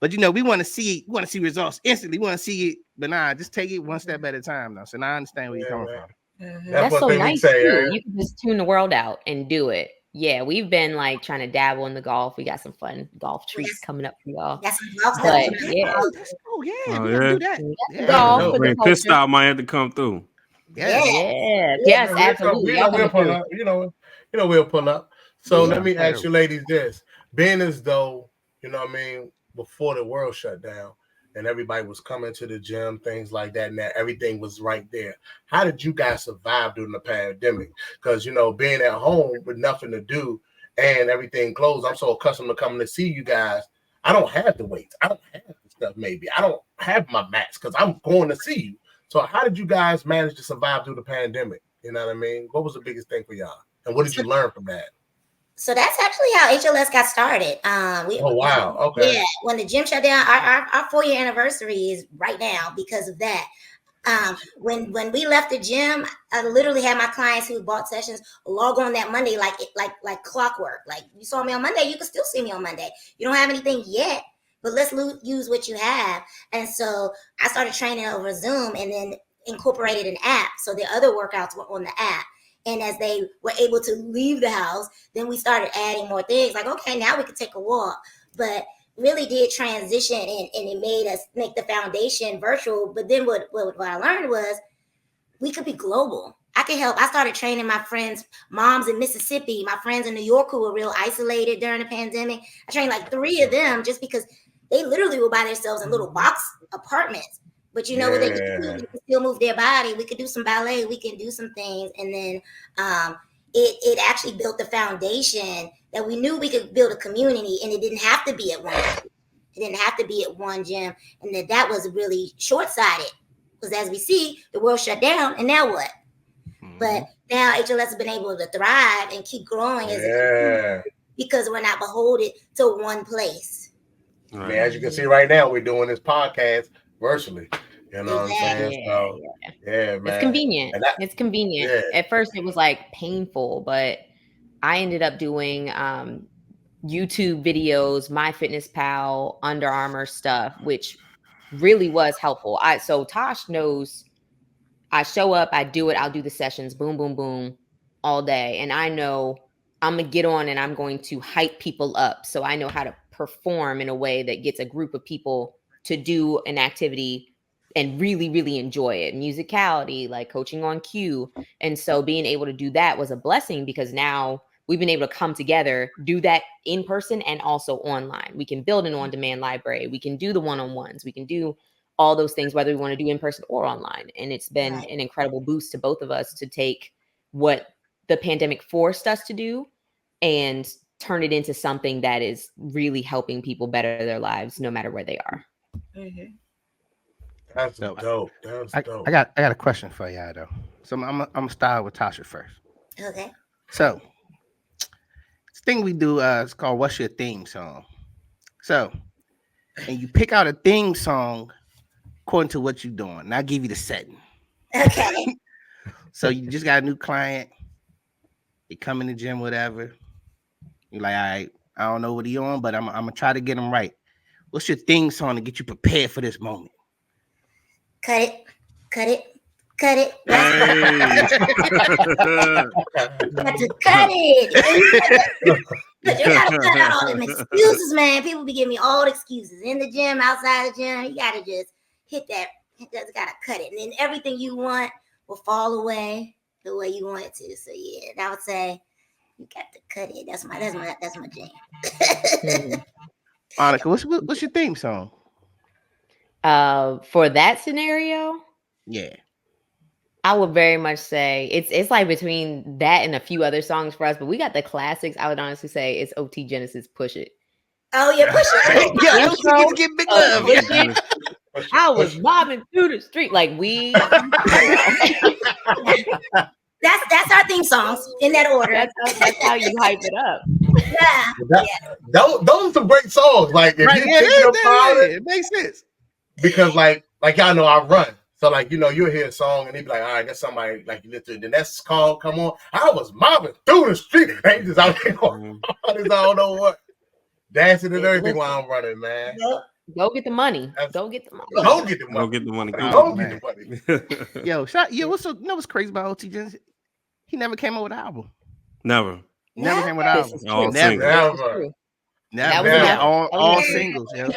But we want to see results instantly. We want to see it, but just take it one step at a time now. So now I understand where you're coming from. That's so nice too. You can just tune the world out and do it. yeah, we've been like trying to dabble in the golf. We got some fun golf treats coming up for y'all. Got some golf stuff. But coming yeah, up. Oh yeah, Oh, we gotta yeah? do that. we got some Yeah, golf no, for the Bring Pitt culture. style might have to come through. yeah. Yes, Yeah, yes, we'll absolutely. we Y'all know we'll coming pull through. up. We'll pull up. So Yeah. let me ask you, ladies, this: being as though what I mean, before the world shut down and everybody was coming to the gym, things like that, and that everything was right there. How did you guys survive during the pandemic? Because being at home with nothing to do and everything closed, I'm so accustomed to coming to see you guys. I don't have the weights. I don't have the stuff. Maybe I don't have my mats because I'm going to see you. So how did you guys manage to survive through the pandemic? You know what I mean? What was the biggest thing for y'all? And what did you learn from that? So that's actually how HLS got started. Oh, wow. Okay. Yeah, when the gym shut down, our 4-year anniversary is right now because of that. When we left the gym, I literally had my clients who bought sessions log on that Monday like clockwork. Like you saw me on Monday, you can still see me on Monday. You don't have anything yet, but let's use what you have. And so I started training over Zoom and then incorporated an app. So the other workouts were on the app. And as they were able to leave the house, then we started adding more things. Like, okay, now we could take a walk. But really did transition and it made us make the foundation virtual. But then what I learned was we could be global. I could help. I started training my friends' moms in Mississippi, my friends in New York who were real isolated during the pandemic. I trained like 3 of them just because they literally were by themselves in little box apartments. But what they could do, they could still move their body. We could do some ballet. We can do some things. And then it actually built the foundation that we knew we could build a community, and it didn't have to be at one. It didn't have to be at one gym, and that was really short-sighted. Because as we see, the world shut down, and now what? Mm-hmm. But now HLS has been able to thrive and keep growing as a community because we're not beholden to one place. Right. I mean, as you can see right now, we're doing this podcast virtually. You know what I'm saying? So, yeah, man. It's convenient. It's convenient. Yeah. At first, it was like painful, but I ended up doing YouTube videos, MyFitnessPal, Under Armour stuff, which really was helpful. So Tosh knows I show up, I do it, I'll do the sessions, boom, boom, boom, all day. And I know I'm going to get on and I'm going to hype people up. So I know how to perform in a way that gets a group of people to do an activity and really, really enjoy it. Musicality, like coaching on cue. And so being able to do that was a blessing because now we've been able to come together, do that in person and also online. We can build an on-demand library. We can do the one-on-ones. We can do all those things, whether we want to do in person or online. And it's been an incredible boost to both of us to take what the pandemic forced us to do and turn it into something that is really helping people better their lives no matter where they are. Mm-hmm. That's dope. That's dope. I got a question for y'all though. So I'm gonna start with Tasha first. Okay. So this thing we do is called "What's Your Theme Song?" So, and you pick out a theme song according to what you're doing. And I'll give you the setting. Okay. So you just got a new client. You come in the gym, whatever. You're like, all right, I don't know what he on, but I'm gonna try to get him right. What's your theme song to get you prepared for this moment? Cut it. Hey. Got to cut it. You gotta cut out all them excuses, man. People be giving me all the excuses in the gym, outside the gym. You gotta just hit that. You just gotta cut it, and then everything you want will fall away the way you want it to. So yeah, I would say you got to cut it. That's my jam. Monica, what's your theme song? For that scenario, yeah, I would very much say it's like between that and a few other songs for us, but we got the classics. I would honestly say it's OT Genesis, Push It. Oh yeah, Push It. Yeah, OT get big love. Yeah. I was mobbing through the street like we. That's our theme songs in that order. That's how you hype it up. Yeah. Those are some great songs. Like if it makes sense. Because like y'all know I run. So like, you'll hear a song and they be like, all right, that's somebody like you listen to. Then that's called Come On. I was mobbing through the street. They just out there going, I don't know what. Dancing and everything while I'm running, man. Go get the money. Go get the money. Go get the money. Go get the money. Go get the money. What's crazy about OT Genesis? He never came out with an album. Never. Never came with This album. is All true. single. This is Never. true. Never. That was Yeah, never. all That was never. singles, yo.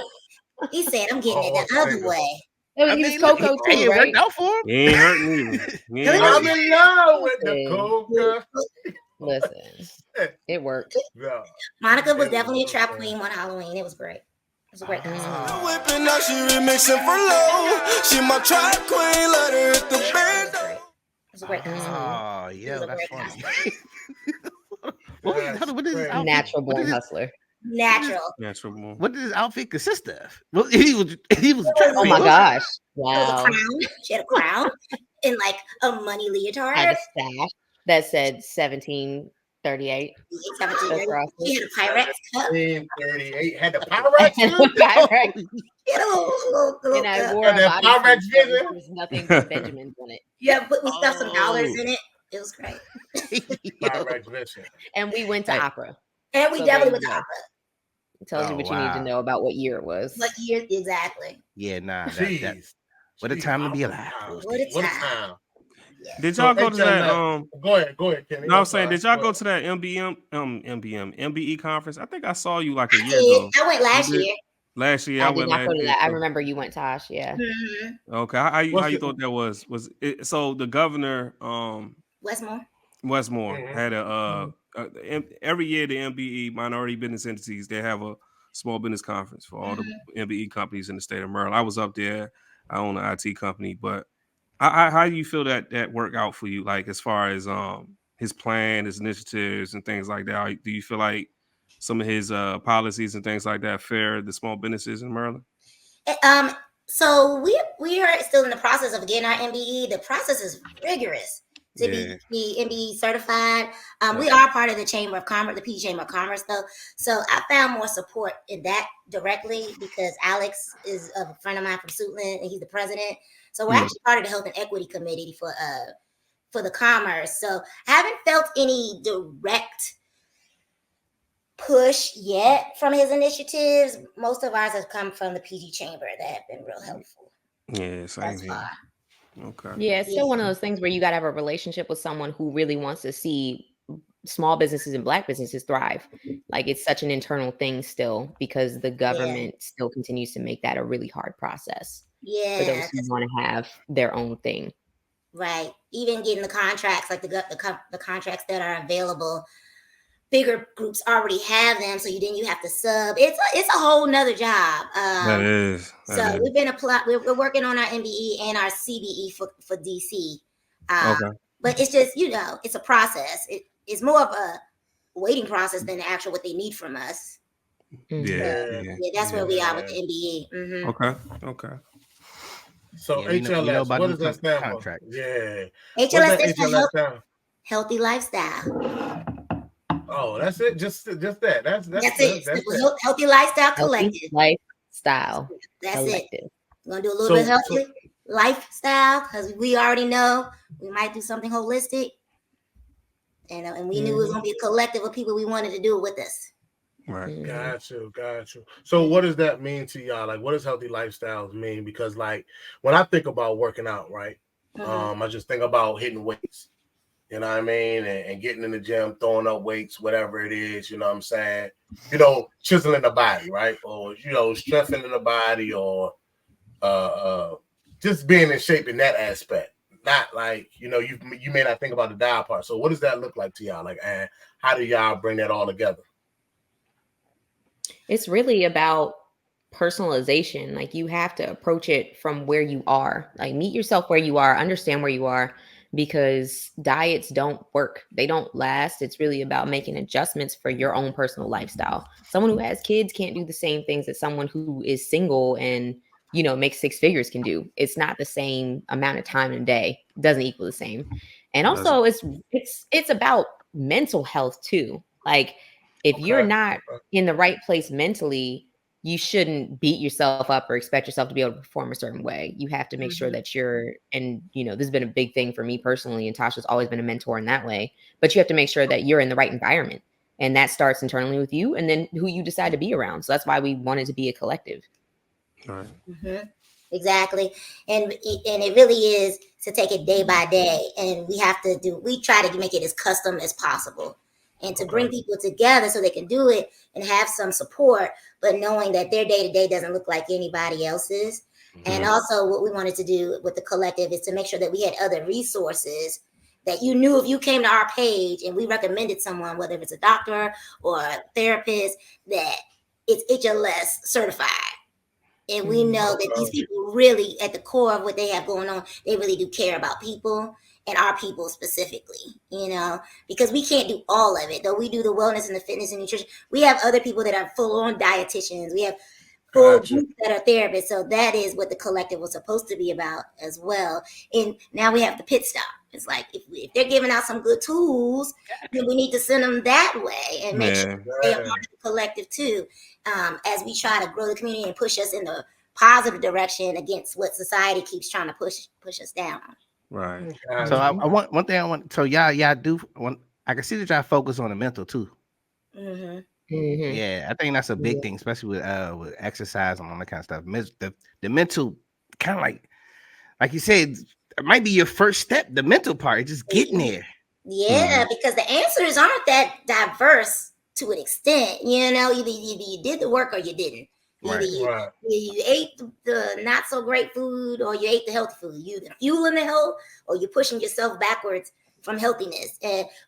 He said, "I'm getting All it the other single. way." Oh, I he was mean, look, Coco hey, too, it right? worked out for him. He ain't hurting either. He ain't I'm hurting. in love with the Listen. coca. Listen, it worked. No. Monica was It definitely a was, trap man. queen one Halloween. It was great. It was a great concert. Mm. Whipping now, she remixing for low. She my track queen, let her hit the It band. was great. It was a great concert. Oh, It was yo, a that's great funny. concert. What is his That's outfit? Natural What born is his, hustler. Natural. Natural born. what did his outfit consist of? Well, he was a trap Oh queen, my wasn't gosh! It was a Wow. crown. She had a crown and like a money Had leotard. a stash that said 1738. That's She had a Pyrex cup. 1938 had the Pyrex And too. Pyrex. She had a little And I cup. wore a that bodysuit Pyrex that vision. was nothing but Benjamins on it. Yeah, but we stuffed some dollars Oh. in it. It was great. Yo. Pyrex vision. And we went to Hey. opera. And we So definitely there went you to go. opera. It tells you Oh, what you need to wow. know about what year it was. What year exactly? Yeah, nah. That, Jeez. what a Jeez, time to be opera alive. time. Those What a days. What a time. time. Yeah. Did So y'all go to that? HLS. Go ahead, Kenny. No, I'm I'm saying, sorry. did y'all Go go ahead. to that MBE conference? I think I saw you like a I year did. ago. I went last You did? year. Last year, I I did went not last go to year. that. I too. remember you went, Tosh. Yeah. Mhm. Okay, how you What's it- thought that was? Was it so the governor Westmore. Westmore Mhm. had every year the MBE minority business entities they have a small business conference for all the MBE companies in the state of Maryland. I was up there. I own an IT company, but how do you feel that worked out for you? Like as far as his plan, his initiatives, and things like that. Do you feel like some of his policies and things like that fare the small businesses in Maryland? So we are still in the process of getting our MBE. The process is rigorous to be MBE certified. We are part of the Chamber of Commerce, the PG Chamber of Commerce, though. So I found more support in that directly because Alex is a friend of mine from Suitland, and he's the president. So we're actually part of the Health and Equity Committee for the Commerce. So I haven't felt any direct push yet from his initiatives. Most of ours have come from the PG Chamber that have been real helpful. Yeah, same Thus here. far. Okay. Yeah, it's still one of those things where you got to have a relationship with someone who really wants to see small businesses and Black businesses thrive. Like it's such an internal thing still because the government still continues to make that a really hard process for those Yeah, who want to have their own thing. right. Even getting the contracts, like the contracts that are available, bigger groups already have them, so you have to sub. It's a whole nother job. That is. So we've been we're working on our MBE and our CBE for DC. Okay. But it's just it's a process. It's more of a waiting process than the actual what they need from us. Yeah. That's where we are with the MBE. Mm-hmm. Okay. So Yeah, we HLS, know about what them does that stand for? contracts. Yeah. HLS What's is that HLS stand for? healthy lifestyle. Oh, that's it. Just that. That's it. That's it. Healthy Lifestyle Healthy Collective. Lifestyle That's Collective. it. We're gonna do a little bit healthy lifestyle because we already know we might do something holistic, and we knew it was gonna be a collective of people we wanted to do it with us. Right. Got you. So what does that mean to y'all? Like, what does healthy lifestyles mean? Because like when I think about working out, right? I just think about hitting weights. You know what I mean? And getting in the gym, throwing up weights, whatever it is, you know what I'm saying? Chiseling the body, right? Or, strengthening the body or just being in shape in that aspect. Not like, you may not think about the diet part. So what does that look like to y'all? Like, and how do y'all bring that all together? It's really about personalization. Like you have to approach it from where you are. Like meet yourself where you are, understand where you are, because diets don't work. They don't last. It's really about making adjustments for your own personal lifestyle. Someone who has kids can't do the same things that someone who is single and makes six figures can do. It's not the same amount of time in a day. It doesn't equal the same. And also it's about mental health too. Like if you're not in the right place mentally, you shouldn't beat yourself up or expect yourself to be able to perform a certain way. You have to make sure that this has been a big thing for me personally, and Tasha's always been a mentor in that way, but you have to make sure that you're in the right environment, and that starts internally with you and then who you decide to be around. So that's why we wanted to be a collective. Right. Exactly. And it really is to take it day by day, and we try to make it as custom as possible. and to bring people together so they can do it and have some support, but knowing that their day-to-day doesn't look like anybody else's. And also what we wanted to do with the collective is to make sure that we had other resources that you knew if you came to our page and we recommended someone, whether it's a doctor or a therapist, that it's HLS certified. And we know that these people really, at the core of what they have going on, they really do care about people and our people specifically, because we can't do all of it. Though we do the wellness and the fitness and nutrition, we have other people that are full-on dietitians. We have full groups that are therapists. So that is what the collective was supposed to be about as well. And now we have the pit stop. It's like if they're giving out some good tools, then we need to send them that way and make sure they are part of the collective too, as we try to grow the community and push us in the positive direction against what society keeps trying to push us down. Right. So I want one thing I want. So y'all do. I can see that y'all focus on the mental too. Yeah, I think that's a big thing, especially with exercise and all that kind of stuff. The mental, kind of like you said, it might be your first step. The mental part, just getting there. Yeah, because the answers aren't that diverse to an extent. Either you did the work or you didn't. Either you ate the not so great food or you ate the healthy food. You fueling the health or you're pushing yourself backwards from healthiness.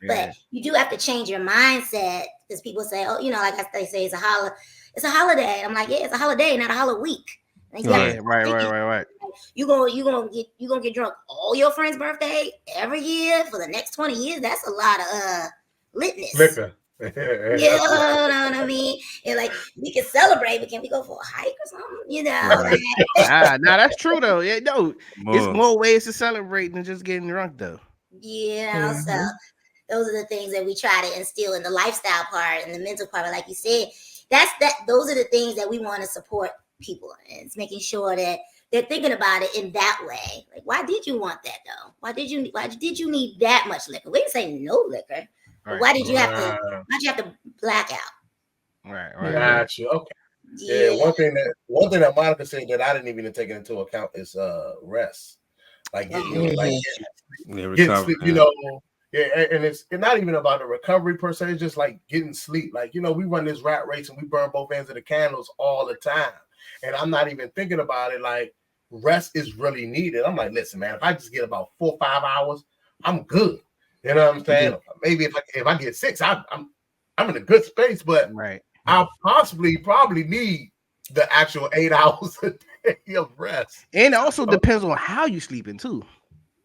But you do have to change your mindset, because people say, oh, like they say, it's a holiday. I'm like, yeah, it's a holiday, not a holiday week. Right. You gonna get drunk all your friends' birthday every year for the next 20 years. That's a lot of litness. Liquor. You know what I mean? And like, we can celebrate, but can we go for a hike or something? Nah, that's true though. Yeah, no, it's more ways to celebrate than just getting drunk though. So those are the things that we try to instill in the lifestyle part and the mental part. But like you said, those are the things that we want to support people in. It's making sure that they're thinking about it in that way. Like, why did you want that though? Why did you need that much liquor? We didn't say no liquor. But why did you have to black out? Right. Got you. Okay. Yeah. One thing that Monica said that I didn't even take into account is rest. Like getting sleep, and it's not even about the recovery per se. It's just like getting sleep. Like, we run this rat race and we burn both ends of the candles all the time. And I'm not even thinking about it. Like, rest is really needed. I'm like, listen, man, if I just get about 4 or 5 hours, I'm good. You know what I'm saying? Maybe if I get 6, I'm in a good space, but I'll probably need the actual 8 hours a day of rest. And it also depends on how you sleeping too.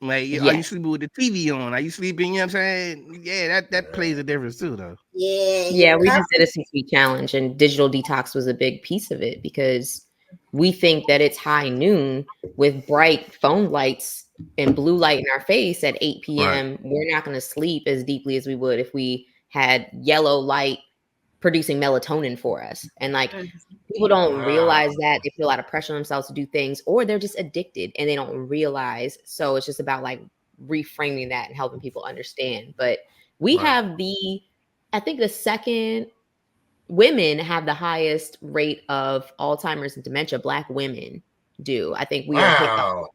Like, are you sleeping with the TV on? Are you sleeping? You know what I'm saying? Yeah, that plays a difference too, though. Yeah, we just did a 6-week challenge, and digital detox was a big piece of it, because we think that it's high noon with bright phone lights and blue light in our face at 8 p.m. Right. We're not going to sleep as deeply as we would if we had yellow light producing melatonin for us. And like, people don't realize that. They feel a lot of pressure on themselves to do things, or they're just addicted and they don't realize. So it's just about like reframing that and helping people understand. But we have I think the second, women have the highest rate of Alzheimer's and dementia. Black women do. I think we are.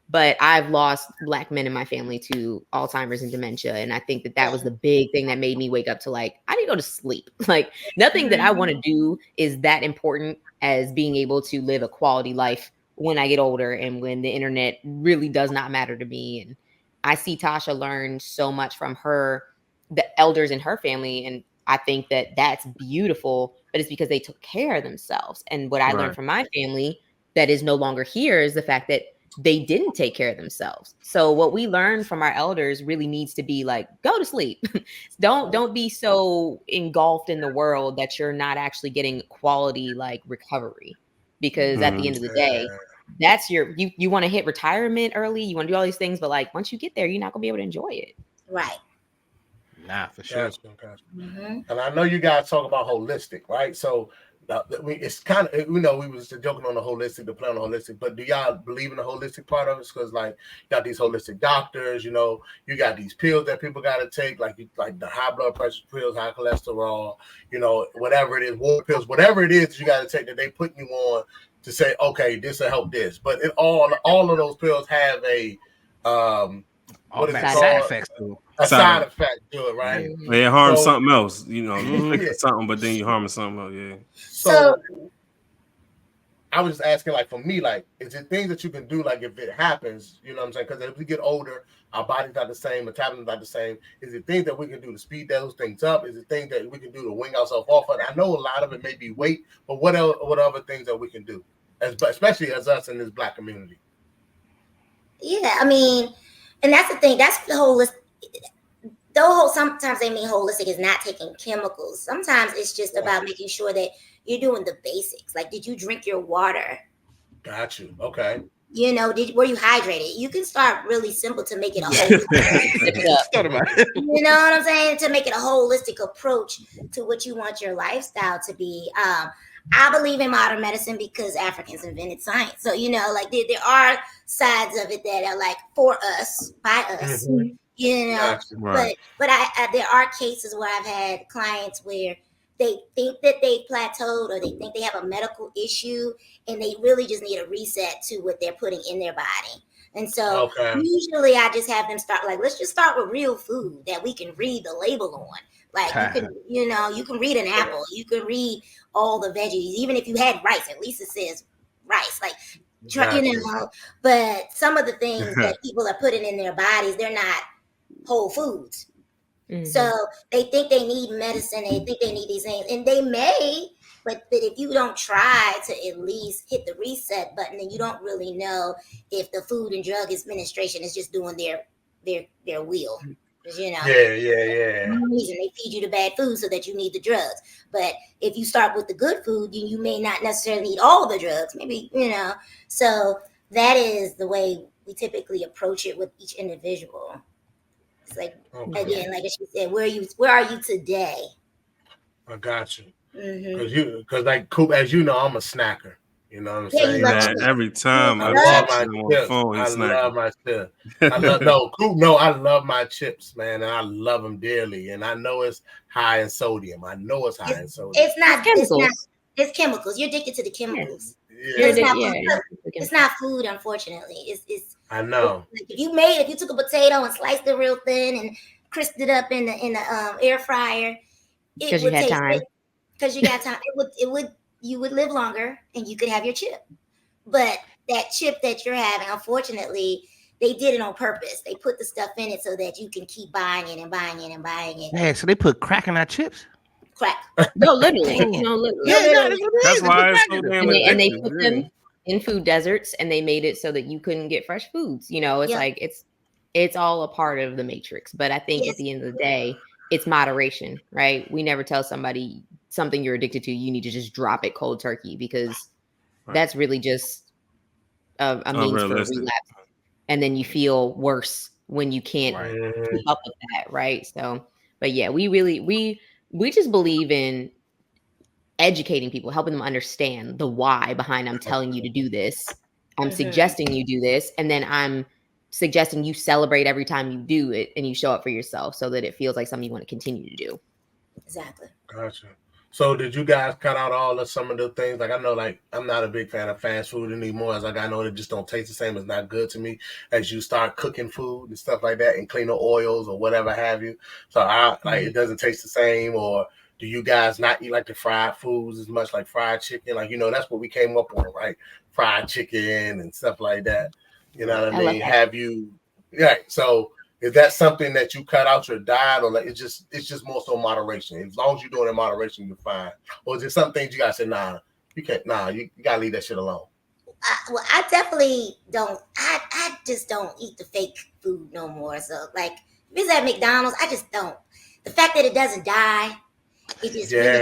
But I've lost Black men in my family to Alzheimer's and dementia. And I think that was the big thing that made me wake up to like, I need to go to sleep. Like, nothing that I want to do is that important as being able to live a quality life when I get older and when the internet really does not matter to me. And I see Tasha learn so much from the elders in her family. And I think that that's beautiful, but it's because they took care of themselves. And what I learned from my family that is no longer here is the fact that they didn't take care of themselves. So what we learned from our elders really needs to be like, go to sleep. Don't be so engulfed in the world that you're not actually getting quality like recovery. Because at the end of the day, that's you want to hit retirement early, you want to do all these things, but like once you get there, you're not gonna be able to enjoy it. Right. Nah, for sure. Gotcha. And I know you guys talk about holistic, right? So it's kind of, we was joking on the play on the holistic, but do y'all believe in the holistic part of it? Because like, you got these holistic doctors, you got these pills that people got to take, like the high blood pressure pills, high cholesterol, whatever it is, water pills, whatever it is you got to take that they put you on to say, okay, this will help this. But all of those pills have a what is it bad Side side called? effects to A Side side effect. effect to it, right? Mhm. It harms So, something else. You know, you Mhm. think yeah. it's something, but then you harming something else. Yeah. So So I was just asking, like, for me, like, is it things that you can do, like, if it happens, you know what I'm saying? Because as we get older, our body's not the same, metabolism's not the same. Is it things that we can do to speed those things up? Is it things that we can do to wing ourselves off of it? I know a lot of it may be weight, but what else, what other things that we can do, especially as us in this Black community? yeah, I mean, and that's the thing. That's the holistic. Though sometimes they mean holistic is not taking chemicals. Sometimes it's just about making sure that you're doing the basics. Like, did you drink your water? Got you. Okay. You know, were you hydrated? You can start really simple to make it a whole. Thought about it. You know what I'm saying? To make it a holistic approach to what you want your lifestyle to be. I believe in modern medicine because Africans invented science. So, you know, like there are sides of it that are like for us, by us, Mhm. you know. Got you. Right. But I there are cases where I've had clients where they think that they plateaued or they think they have a medical issue and they really just need a reset to what they're putting in their body. And so Okay. usually I just have them start like, let's just start with real food that we can read the label on. Like you can, you know, you can read an apple, you can read all the veggies, even if you had rice, at least it says rice. Like Got you you. know, but some of the things that people are putting in their bodies, they're not whole foods. Mhm. So they think they need medicine, they think they need these things, and they may, but if you don't try to at least hit the reset button, then you don't really know if the Food and Drug Administration is just doing their will. 'Cause, you know, Yeah. reason they feed you the bad food so that you need the drugs. But if you start with the good food, you may not necessarily need all the drugs. Maybe, you know. So that is the way we typically approach it with each individual. It's like Okay. again, like she said, where are you today? I got you. Mm-hmm. Because like Coop, as you know, I'm a snacker. You know what I'm Yeah, you saying? love Man, chips. every time I I love talk to my him on the chips. phone, I he's love snacking. my chips. I love no Coop. No, I love my chips, man, and I love them dearly. And I know it's high in sodium. I know it's high in sodium. It's not. It's chemicals. It's chemicals. You're addicted to the chemicals. You're Yeah, It's not food, unfortunately. I know. Like if you took a potato and sliced it real thin and crisped it up in the air fryer, it 'Cause you would had taste time. because you got time. You would live longer and you could have your chip. But that chip that you're having, unfortunately, they did it on purpose. They put the stuff in it so that you can keep buying it and buying it and buying it. Yeah, so they put crack in our chips. Crack. No, literally. Damn. No, literally. Yeah, no, literally. that's what it That's is. They why put it's crack so in it. damn And they addictive. put Yeah. them in food deserts and they made it so that you couldn't get fresh foods. You know, it's Yeah. like it's all a part of the matrix. But I think Yes. at the end of the day, it's moderation, right? We never tell somebody something you're addicted to, you need to just drop it cold turkey because Right. that's really just a means for Unrealistic. relapse. And then you feel worse when you can't Right. keep up with that, right? So, but yeah, we just believe in educating people, helping them understand the why behind I'm telling you to do this. I'm Mhm. suggesting you do this, and then I'm suggesting you celebrate every time you do it and you show up for yourself so that it feels like something you want to continue to do. Exactly. Gotcha. So did you guys cut out all of some of the things? Like I know, like I'm not a big fan of fast food anymore. As like I know it just don't taste the same. It's not good to me. As you start cooking food and stuff like that, and cleaner oils or whatever have you. So I like it doesn't taste the same. Or do you guys not eat like the fried foods as much, like fried chicken? Like that's what we came up on, right? Fried chicken and stuff like that. You know what I I love mean? that. Have you? Yeah. So is that something that you cut out your diet, or like it's just more so moderation? As long as you're doing it in moderation, you're fine. Or is there some things you gotta say, nah, you can't, nah, you gotta leave that shit alone? I definitely don't. I just don't eat the fake food no more. So like, if it's at McDonald's, I just don't. The fact that it doesn't die, it just really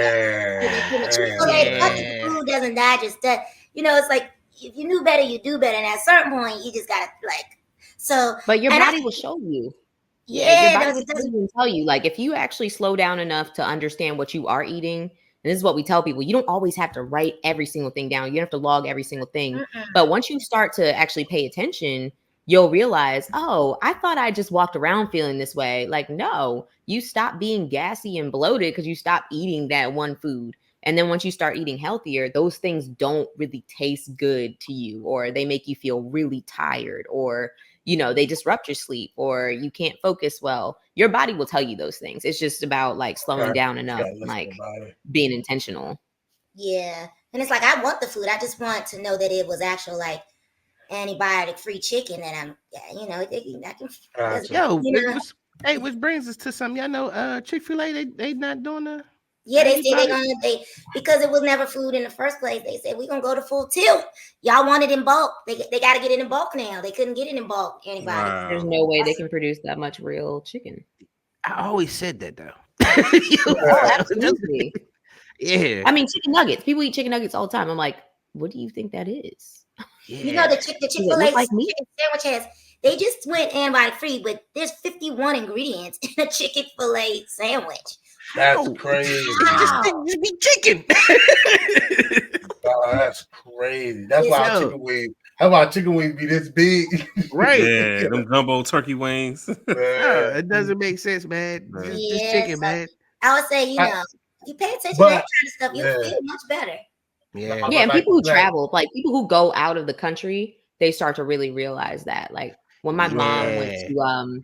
so that the fact that the food doesn't die just does. It's like if you knew better, you do better. And at a certain point, you just gotta like. So, But your and body will show you. Your yeah, body that's will tell you. Like if you actually slow down enough to understand what you are eating, and this is what we tell people, you don't always have to write every single thing down. You don't have to log every single thing. But once you start to actually pay attention, you'll realize, oh, I thought I just walked around feeling this way. Like, no, you stop being gassy and bloated because you stop eating that one food. And then once you start eating healthier, those things don't really taste good to you, or they make you feel really tired, or they disrupt your sleep or you can't focus well. Your body will tell you those things. It's just about like slowing down enough, like being intentional. Yeah. And it's like, I want the food. I just want to know that it was actual like antibiotic free chicken that I can, Yo, which brings us to something. Y'all know Chick-fil-A, they not doing the yeah, they said because it was never food in the first place. They said we're gonna go to full tilt. Y'all want it in bulk. They got to get it in bulk now. They couldn't get it in bulk. Anybody? Wow. There's no way they can produce that much real chicken. I always said that though. Absolutely. Yeah. I mean, chicken nuggets. People eat chicken nuggets all the time. I'm like, what do you think that is? Yeah. You know, the Chick-fil-A like chicken sandwich they just went antibiotic free, but there's 51 ingredients in a Chick-fil-A sandwich. That's crazy. Just be chicken. Oh, that's crazy. That's why our chicken wings. How about chicken wings be this big? Right. Yeah, them gumbo turkey wings. It doesn't make sense, man. Just chicken, man. I would say, if you pay attention to that kind of stuff, you'll feel much better. Yeah. Yeah, and people who travel, like people who go out of the country, they start to really realize that. Like when my mom went to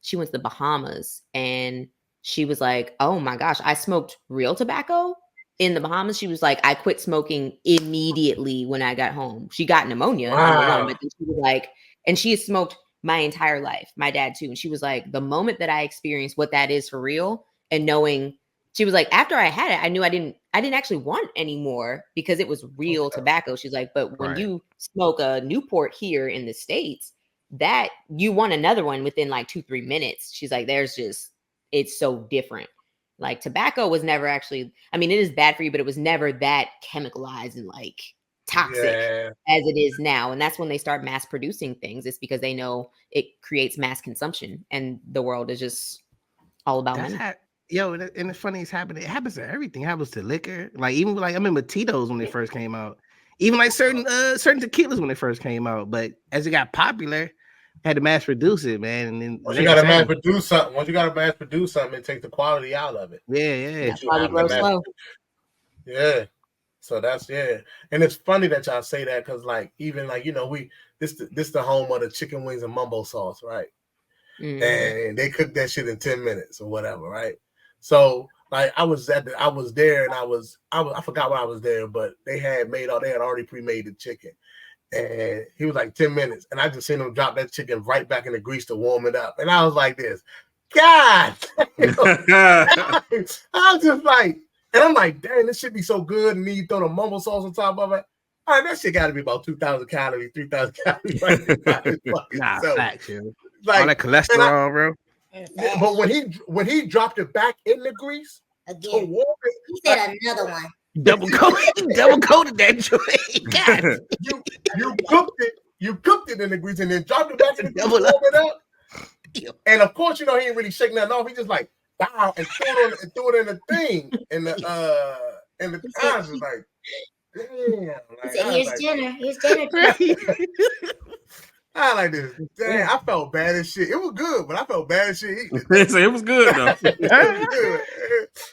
she went to the Bahamas and she was like, oh my gosh, I smoked real tobacco in the Bahamas. She was like, I quit smoking immediately when I got home. She got pneumonia, number one, but then she was like, and she has smoked my entire life, my dad too. And she was like, the moment that I experienced what that is for real and knowing, she was like, after I had it, I knew I didn't actually want any more because it was real tobacco. She's like, but when you smoke a Newport here in the States, that you want another one within like 2-3 minutes. She's like, it's so different. Like tobacco was never actually, I mean, it is bad for you, but it was never that chemicalized and like toxic as it is now. And that's when they start mass producing things. It's because they know it creates mass consumption and the world is just all about money. And it's funny, it happens to everything. It happens to liquor. Like even like I remember Tito's when they first came out. Even like certain tequilas when they first came out. But as it got popular, had to mass produce it, man. And then once you got to mass produce something, it takes the quality out of it. Yeah. That's why we grow slow. Yeah. So that's and it's funny that y'all say that because like even like this the home of the chicken wings and mumbo sauce, right? And they cook that shit in 10 minutes or whatever, right? So like I was there and I forgot why I was there, but they had already pre-made the chicken. And he was like 10 minutes. And I just seen him drop that chicken right back in the grease to warm it up. And I was like this, God. I was just like, and I'm like, dang, this shit be so good. And then you throw the mumbo sauce on top of it. All right, that shit got to be about 2,000 calories, 3,000 calories. Right? Facts, yo. Like, all that cholesterol, bro. But when he dropped it back in the grease, again, he said another one. Double coated that joint. God. You cooked it in the grease and then dropped it back in the grease, warm it up. And of course, he ain't really shaking nothing off. He just like wow and threw it in the thing in the times was like, damn. Like, he said, here's dinner. I like this. Damn, I felt bad as shit. It was good, but I felt bad as shit. It was good though.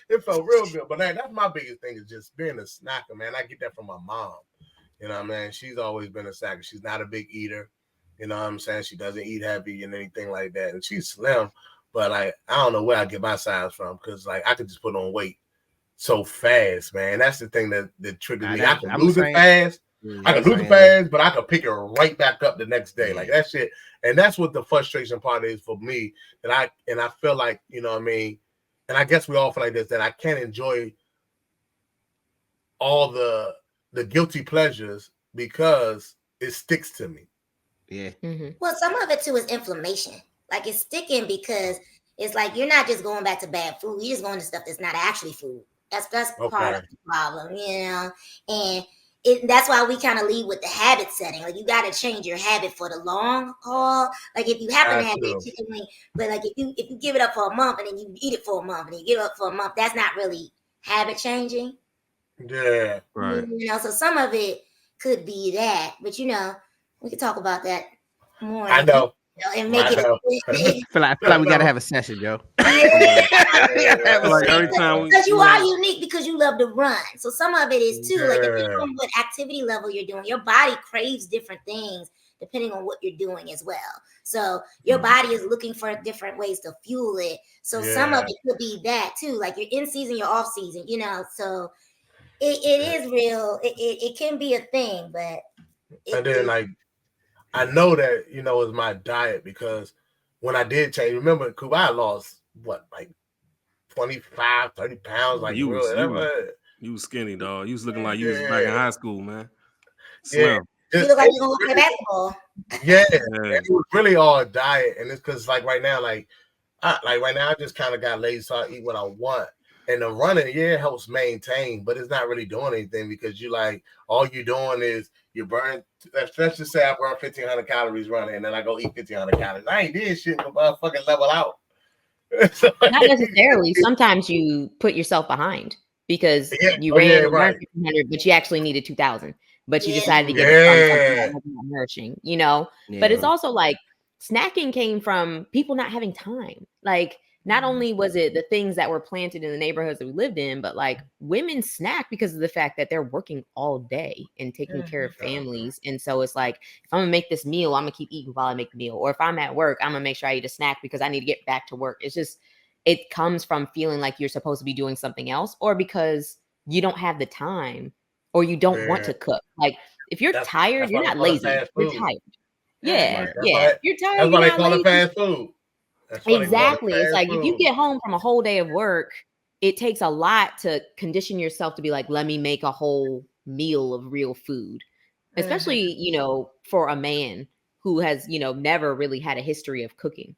It felt real good. But that's my biggest thing is just being a snacker, man. I get that from my mom. You know what I mean? She's always been a snacker. She's not a big eater. You know what I'm saying? She doesn't eat heavy and anything like that. And she's slim, but like I don't know where I get my size from because like I could just put on weight so fast, man. That's the thing that triggers me. I can lose it fast. I can lose it fast, but I can pick it right back up the next day. Like that shit. And that's what the frustration part is for me. And I feel like, you know what I mean? And I guess we all feel like this, that I can't enjoy all the guilty pleasures because it sticks to me. Yeah. Mm-hmm. Well, some of it too is inflammation. Like it's sticking because it's like you're not just going back to bad food. You're just going to stuff that's not actually food. That's part of the problem, and that's why we kind of lead with the habit setting. Like you got to change your habit for the long haul. Like if you happen to have that chicken wing, but like if you give it up for a month and then you eat it for a month and then you give it up for a month, that's not really habit changing. Yeah, right. So some of it could be that, but we could talk about that more. I know. And make it. I feel like we gotta have a session, Joe. Like every time because you are unique because you love to run. So some of it is too. Like depending on what activity level you're doing, your body craves different things depending on what you're doing as well. So your body is looking for different ways to fuel it. So some of it could be that too, like you're in season, you're off season, so it is real. It can be a thing, but and then like I know that it's my diet because when I did change, remember, Cooper, I lost what, like 25, 30 pounds, like You real. was skinny, dog. You was looking like you was back in high school, man. Yeah, Slim. you look like you're gonna play basketball. Yeah, it was really all diet, and it's because like right now, I just kind of got lazy, so I eat what I want. And the running, it helps maintain, but it's not really doing anything because all you're doing is you burn. Let's just say I burn 1,500 calories running, and then I go eat 1,500 calories. I ain't did shit to motherfucking level out. Not necessarily. Sometimes you put yourself behind because you ran and burned 1,500, but you actually needed 2,000. But you decided to get it from something that wasn't that nourishing, But it's also like snacking came from people not having time. Like, not only was it the things that were planted in the neighborhoods that we lived in, but like women snack because of the fact that they're working all day and taking care of families. And so it's like, if I'm gonna make this meal, I'm gonna keep eating while I make the meal. Or if I'm at work, I'm gonna make sure I eat a snack because I need to get back to work. It's just, it comes from feeling like you're supposed to be doing something else, or because you don't have the time or you don't want to cook. Like, if you're tired, you're not lazy. You're tired. Yeah. You're tired. That's why they call it fast food. Exactly. It's like if you get home from a whole day of work, it takes a lot to condition yourself to be like, let me make a whole meal of real food, especially, for a man who has, never really had a history of cooking,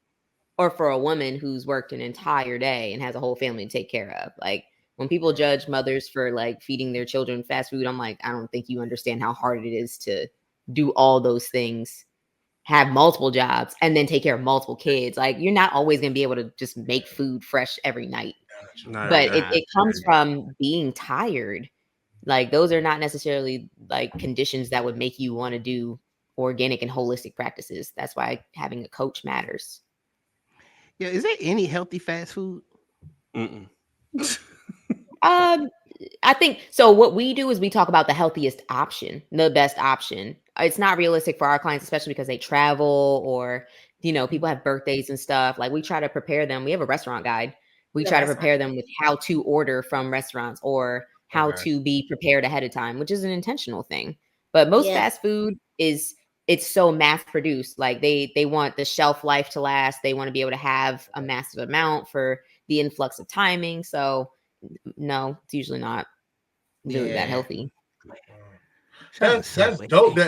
or for a woman who's worked an entire day and has a whole family to take care of. Like, when people judge mothers for like feeding their children fast food, I'm like, I don't think you understand how hard it is to do all those things, have multiple jobs, and then take care of multiple kids. Like, you're not always going to be able to just make food fresh every night. But it comes from being tired. Like, those are not necessarily like conditions that would make you want to do organic and holistic practices. That's why having a coach matters. Yeah, is there any healthy fast food? I think so. What we do is we talk about the healthiest option, the best option. It's not realistic for our clients, especially because they travel or, people have birthdays and stuff. Like, we try to prepare them. We have a restaurant guide. We try to prepare them with how to order from restaurants or how to be prepared ahead of time, which is an intentional thing. But most fast food it's so mass produced. Like, they want the shelf life to last. They want to be able to have a massive amount for the influx of timing. So no, it's usually not really that healthy. That's dope.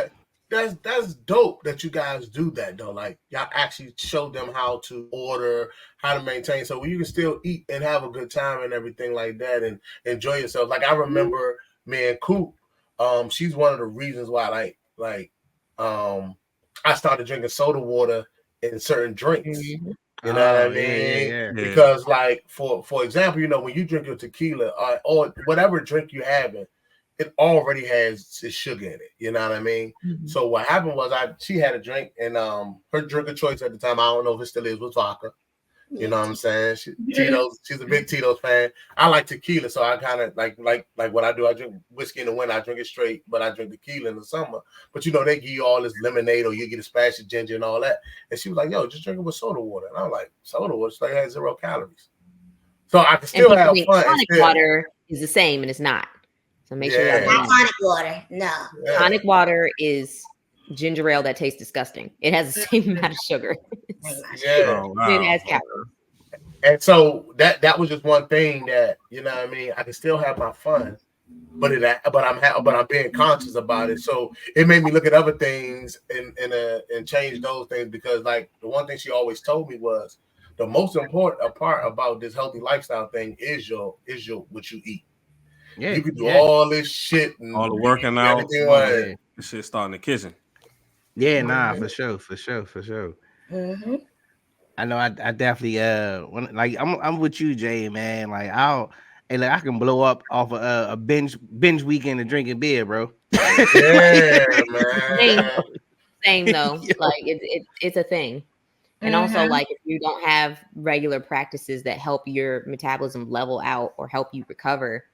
That's dope that you guys do that though. Like, y'all actually show them how to order, how to maintain, so you can still eat and have a good time and everything like that and enjoy yourself. Like, I remember me and Coop. She's one of the reasons why I started drinking soda water in certain drinks. You know what I mean? Yeah. Because like for example, when you drink your tequila or whatever drink you having, it already has its sugar in it. You know what I mean? So what happened was she had a drink, and her drink of choice at the time, I don't know if it still is, was vodka. You know what I'm saying? Tito's, she's a big Tito's fan. I like tequila, so I kind of like what I do. I drink whiskey in the winter, I drink it straight, but I drink tequila in the summer. But they give you all this lemonade, or you get a splash of ginger and all that. And she was like, "Yo, just drink it with soda water." And I was like, "Soda water? It's like it has 0 calories." So I can still have fun. Tonic water is the same, and it's not. So make sure that's not tonic water. No, tonic water is ginger ale that tastes disgusting. It has the same amount of sugar. It has calories. And so that was just one thing that what I mean. I can still have my fun, but I'm being conscious about it. So it made me look at other things and change those things, because like the one thing she always told me was the most important part about this healthy lifestyle thing is your what you eat. Yeah, you can do all this shit and all the working out. This shit start in the kitchen. Yeah, nah, for sure. Mm-hmm. I know. I definitely I'm with you, Jay, man. Like, I can blow up off a binge weekend of drinking beer, bro. Yeah, man. Same though. Like, it's a thing. And also, like, if you don't have regular practices that help your metabolism level out or help you recover,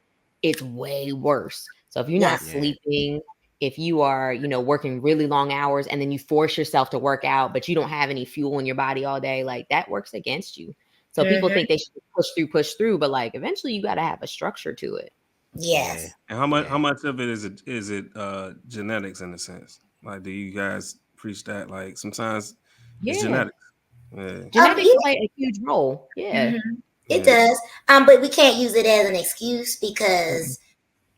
it's way worse. So if you're not sleeping, if you are, working really long hours and then you force yourself to work out, but you don't have any fuel in your body all day, like that works against you. So people think they should push through, but like eventually you got to have a structure to it. Yes. And how much of it is it genetics in a sense? Like, do you guys preach that? Like, sometimes it's Yeah. genetics. Yeah. Genetics Yeah. play a huge role. Yeah. It does. But we can't use it as an excuse because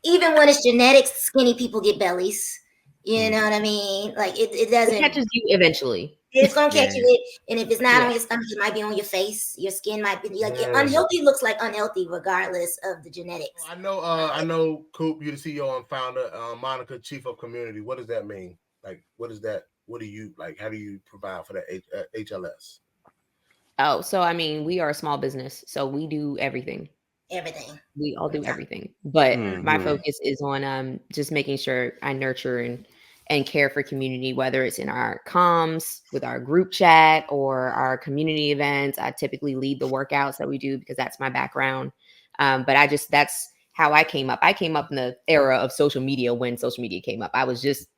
even when it's genetics, skinny people get bellies. You know what I mean? Like it It doesn't. catches you eventually. It's gonna catch you. And if it's not Yeah. on your stomach, it might be on your face. Your skin might be like unhealthy. Looks like unhealthy regardless of the genetics. I know, Coop, you're the CEO and founder. Monica, Chief of Community. What does that mean? Like, what is that? What do you like? How do you provide for the HLS? Oh, so I mean, we are a small business, so we do everything. Everything. We all do everything. But my Mhm. focus is on just making sure I nurture and care for community, whether it's in our comms, with our group chat, or our community events. I typically lead the workouts that we do because that's my background. But that's how I came up. I came up in the era of social media when social media came up. I was just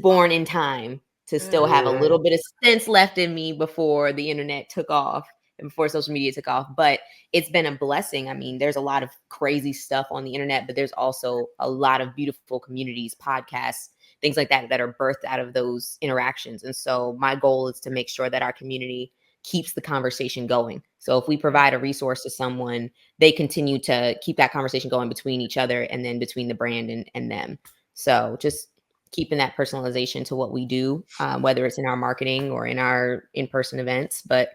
born in time to still have a little bit of sense left in me before the internet took off and before social media took off. But it's been a blessing. I mean, there's a lot of crazy stuff on the internet, but there's also a lot of beautiful communities, podcasts, things like that are birthed out of those interactions. And so my goal is to make sure that our community keeps the conversation going. So if we provide a resource to someone, they continue to keep that conversation going between each other and then between the brand and them. So just keeping that personalization to what we do, whether it's in our marketing or in our in-person events. But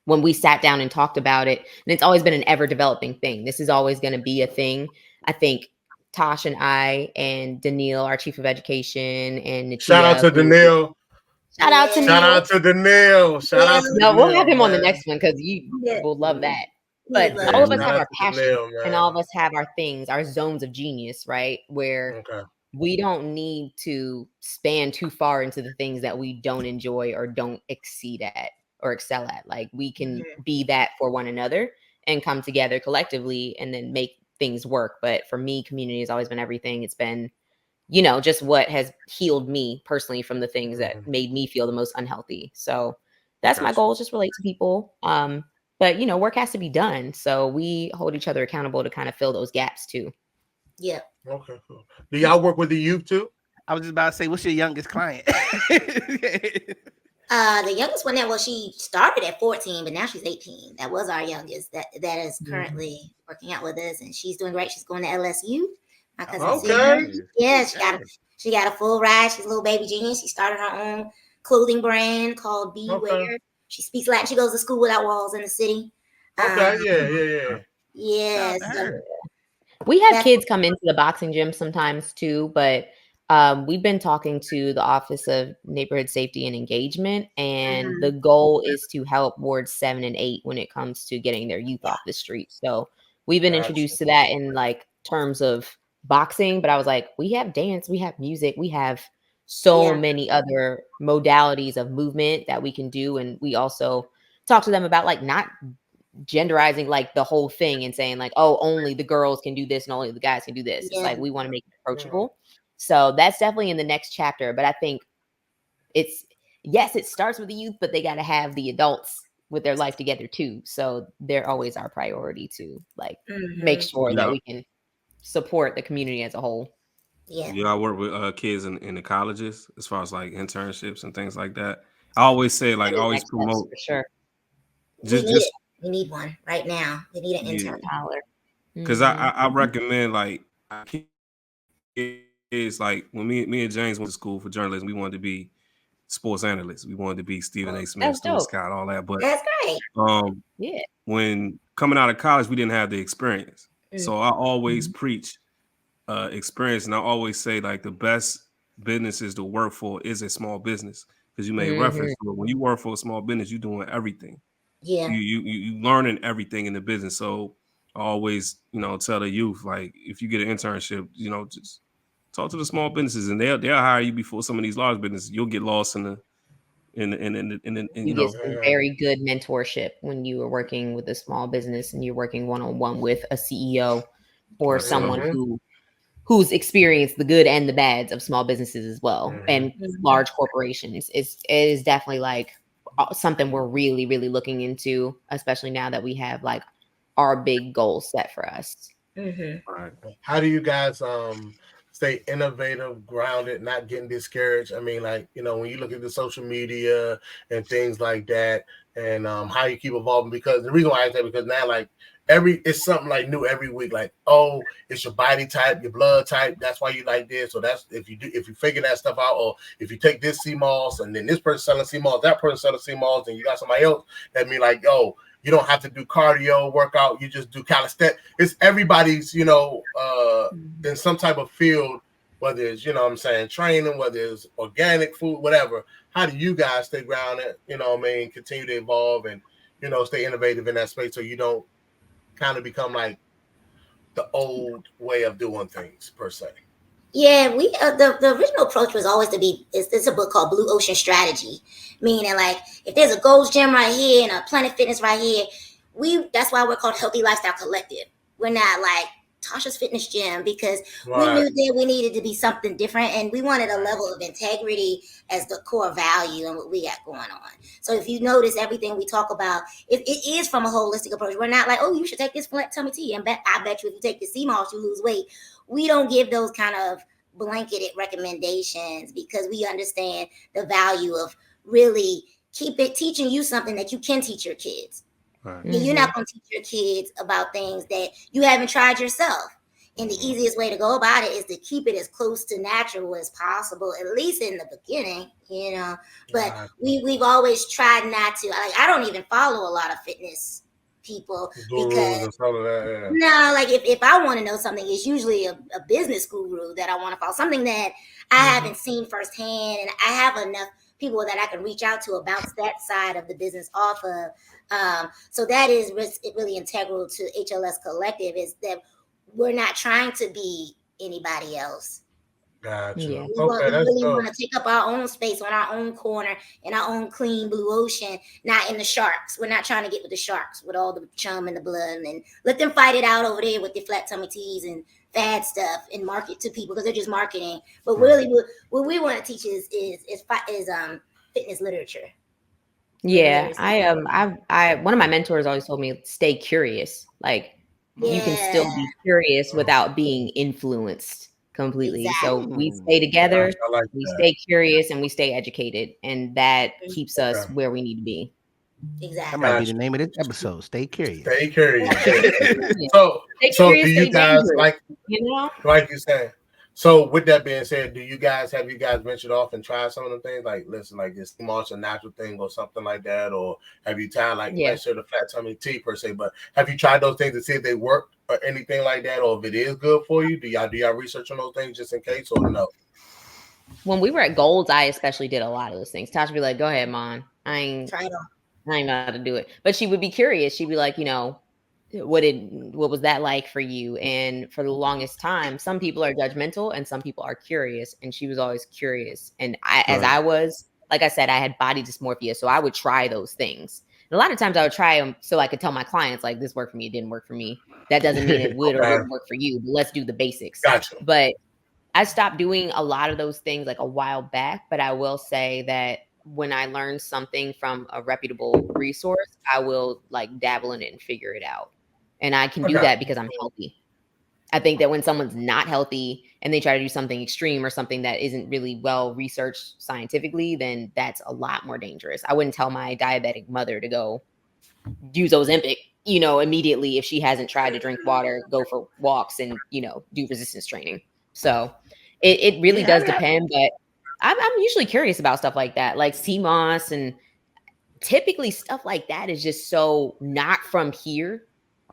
when we sat down and talked about it, and it's always been an ever developing thing. This is always going to be a thing. I think Tosh and I and Daniil, our chief of education, and Natia. Shout out to Daniil. Shout out to Shout Neil. out to Daniil. Shout out to No, we'll have Daniil, him on the man. next one because you will love that. But Yeah. all of us Shout have out our to passion, Daniil, man. and all of us have our things, our zones of genius, right? Where we don't need to span too far into the things that we don't enjoy or don't exceed at or excel at. Like we can be that for one another and come together collectively and then make things work. But for me, community has always been everything. It's been, just what has healed me personally from the things that made me feel the most unhealthy. So that's my goal, is just relate to people. But work has to be done. So we hold each other accountable to kind of fill those gaps too. Yeah. Okay, cool. Do y'all work with the youth too? I was just about to say, what's your youngest client? The youngest one she started at 14, but now she's 18. That was our youngest that is currently working out with us, and she's doing great. She's going to LSU. My cousin yeah, she got a full ride. She's a little baby genius. She started her own clothing brand called Beware. She speaks Latin. She goes to school without walls in the city. Yeah. So we have kids come into the boxing gym sometimes too, but we've been talking to the Office of Neighborhood Safety and Engagement, and the goal is to help wards 7 and 8 when it comes to getting their youth off the street. So we've been introduced to that in like terms of boxing, but I was like, we have dance, we have music, we have so many other modalities of movement that we can do. And we also talk to them about like not genderizing like the whole thing and saying like, oh, only the girls can do this and only the guys can do this. It's like we want to make it approachable. So that's definitely in the next chapter. But I think it starts with the youth, but they got to have the adults with their life together too. So they're always our priority to like make sure that we can support the community as a whole. Yeah. You all work with kids in the colleges as far as like internships and things like that. I always say like always promote for sure. We need one right now. We need an intern. Because I recommend like kids like when me and James went to school for journalism, we wanted to be sports analysts. We wanted to be Stephen A. Smith, Stuart Scott, all that. But that's great. When coming out of college, we didn't have the experience. So I always preach experience, and I always say like the best businesses to work for is a small business, because you made reference to it. When you work for a small business, you're doing everything. Yeah, you learning everything in the business. So I always tell the youth, like, if you get an internship, just talk to the small businesses, and they'll hire you before some of these large businesses. You'll get lost in you get some very good mentorship when you are working with a small business and you're working one-on-one with a CEO or someone who who's experienced the good and the bads of small businesses as well and large corporations. It is definitely like something we're really, really looking into, especially now that we have like our big goals set for us. Right. How do you guys stay innovative, grounded, not getting discouraged? I mean, like, you know, when you look at the social media and things like that, and how you keep evolving, because the reason why I say, because now, like, it's something like new every week. Like, oh, it's your body type, your blood type. That's why you like this. So that's if you figure that stuff out, or if you take this CMOS and then this person selling CMOS, that person selling CMOS, and you got somebody else that mean like, yo, you don't have to do cardio workout. You just do calisthenics. It's everybody's, you know, in some type of field, whether it's, you know what I'm saying, training, whether it's organic food, whatever. How do you guys stay grounded, you know what I mean, continue to evolve and, you know, stay innovative in that space so you don't kind of become like the old way of doing things per se? Yeah, we the original approach was always to be it's a book called Blue Ocean Strategy, meaning like if there's a Gold's Gym right here and a Planet Fitness right here, that's why we're called Healthy Lifestyle Collective. We're not like Tasha's Fitness Gym because we knew that we needed to be something different and we wanted a level of integrity as the core value and what we got going on. So if you notice everything we talk about, it is from a holistic approach. We're not like, oh, you should take this flat tummy tea and I bet you if you take the CMOS, you lose weight. We don't give those kind of blanketed recommendations because we understand the value of really teaching you something that you can teach your kids. Right. And you're not going to teach your kids about things that you haven't tried yourself. And the easiest way to go about it is to keep it as close to natural as possible, at least in the beginning, you know. But we've always tried not to. Like, I don't even follow a lot of fitness people because no, like if I want to know something, it's usually a business guru that I want to follow, something that I haven't seen firsthand, and I have enough people that I can reach out to about that side of the business off of. So that is really integral to HLS Collective, is that we're not trying to be anybody else. Gotcha. Yeah. We really want to take up our own space on our own corner in our own clean blue ocean, not in the sharks. We're not trying to get with the sharks with all the chum and the blood and let them fight it out over there with the flat tummy teas and fad stuff and market to people because they're just marketing. But really, what we want to teach is fitness literature. Yeah, I one of my mentors always told me, stay curious. Like you can still be curious without being influenced completely. Exactly. So we stay together, we stay curious, and we stay educated, and that keeps us where we need to be. Exactly. That might be the name of this episode. Stay curious. Stay curious. So do you guys like you said? So with that being said, have you guys ventured off and tried some of the things like listen, like this martial natural thing or something like that, or have you tried like let's say the flat tummy tea per se? But have you tried those things to see if they work or anything like that, or if it is good for you? Do y'all research on those things just in case, or no? When we were at Gold's, I especially did a lot of those things. Tasha would be like, "Go ahead, Mom. I ain't know how to do it," but she would be curious. She'd be like, you know, what was that like for you? And for the longest time, some people are judgmental and some people are curious, and she was always curious. And as I was, like I said, I had body dysmorphia, so I would try those things. And a lot of times I would try them so I could tell my clients, like, this worked for me, it didn't work for me. That doesn't mean it would or wouldn't work for you, but let's do the basics. Gotcha. But I stopped doing a lot of those things like a while back, but I will say that when I learn something from a reputable resource, I will like dabble in it and figure it out. And I can do that because I'm healthy. I think that when someone's not healthy and they try to do something extreme or something that isn't really well researched scientifically, then that's a lot more dangerous. I wouldn't tell my diabetic mother to go use Ozempic, you know, immediately if she hasn't tried to drink water, go for walks, and, you know, do resistance training. So it really does depend, but I'm usually curious about stuff like that, like CMOS, and typically stuff like that is just so not from here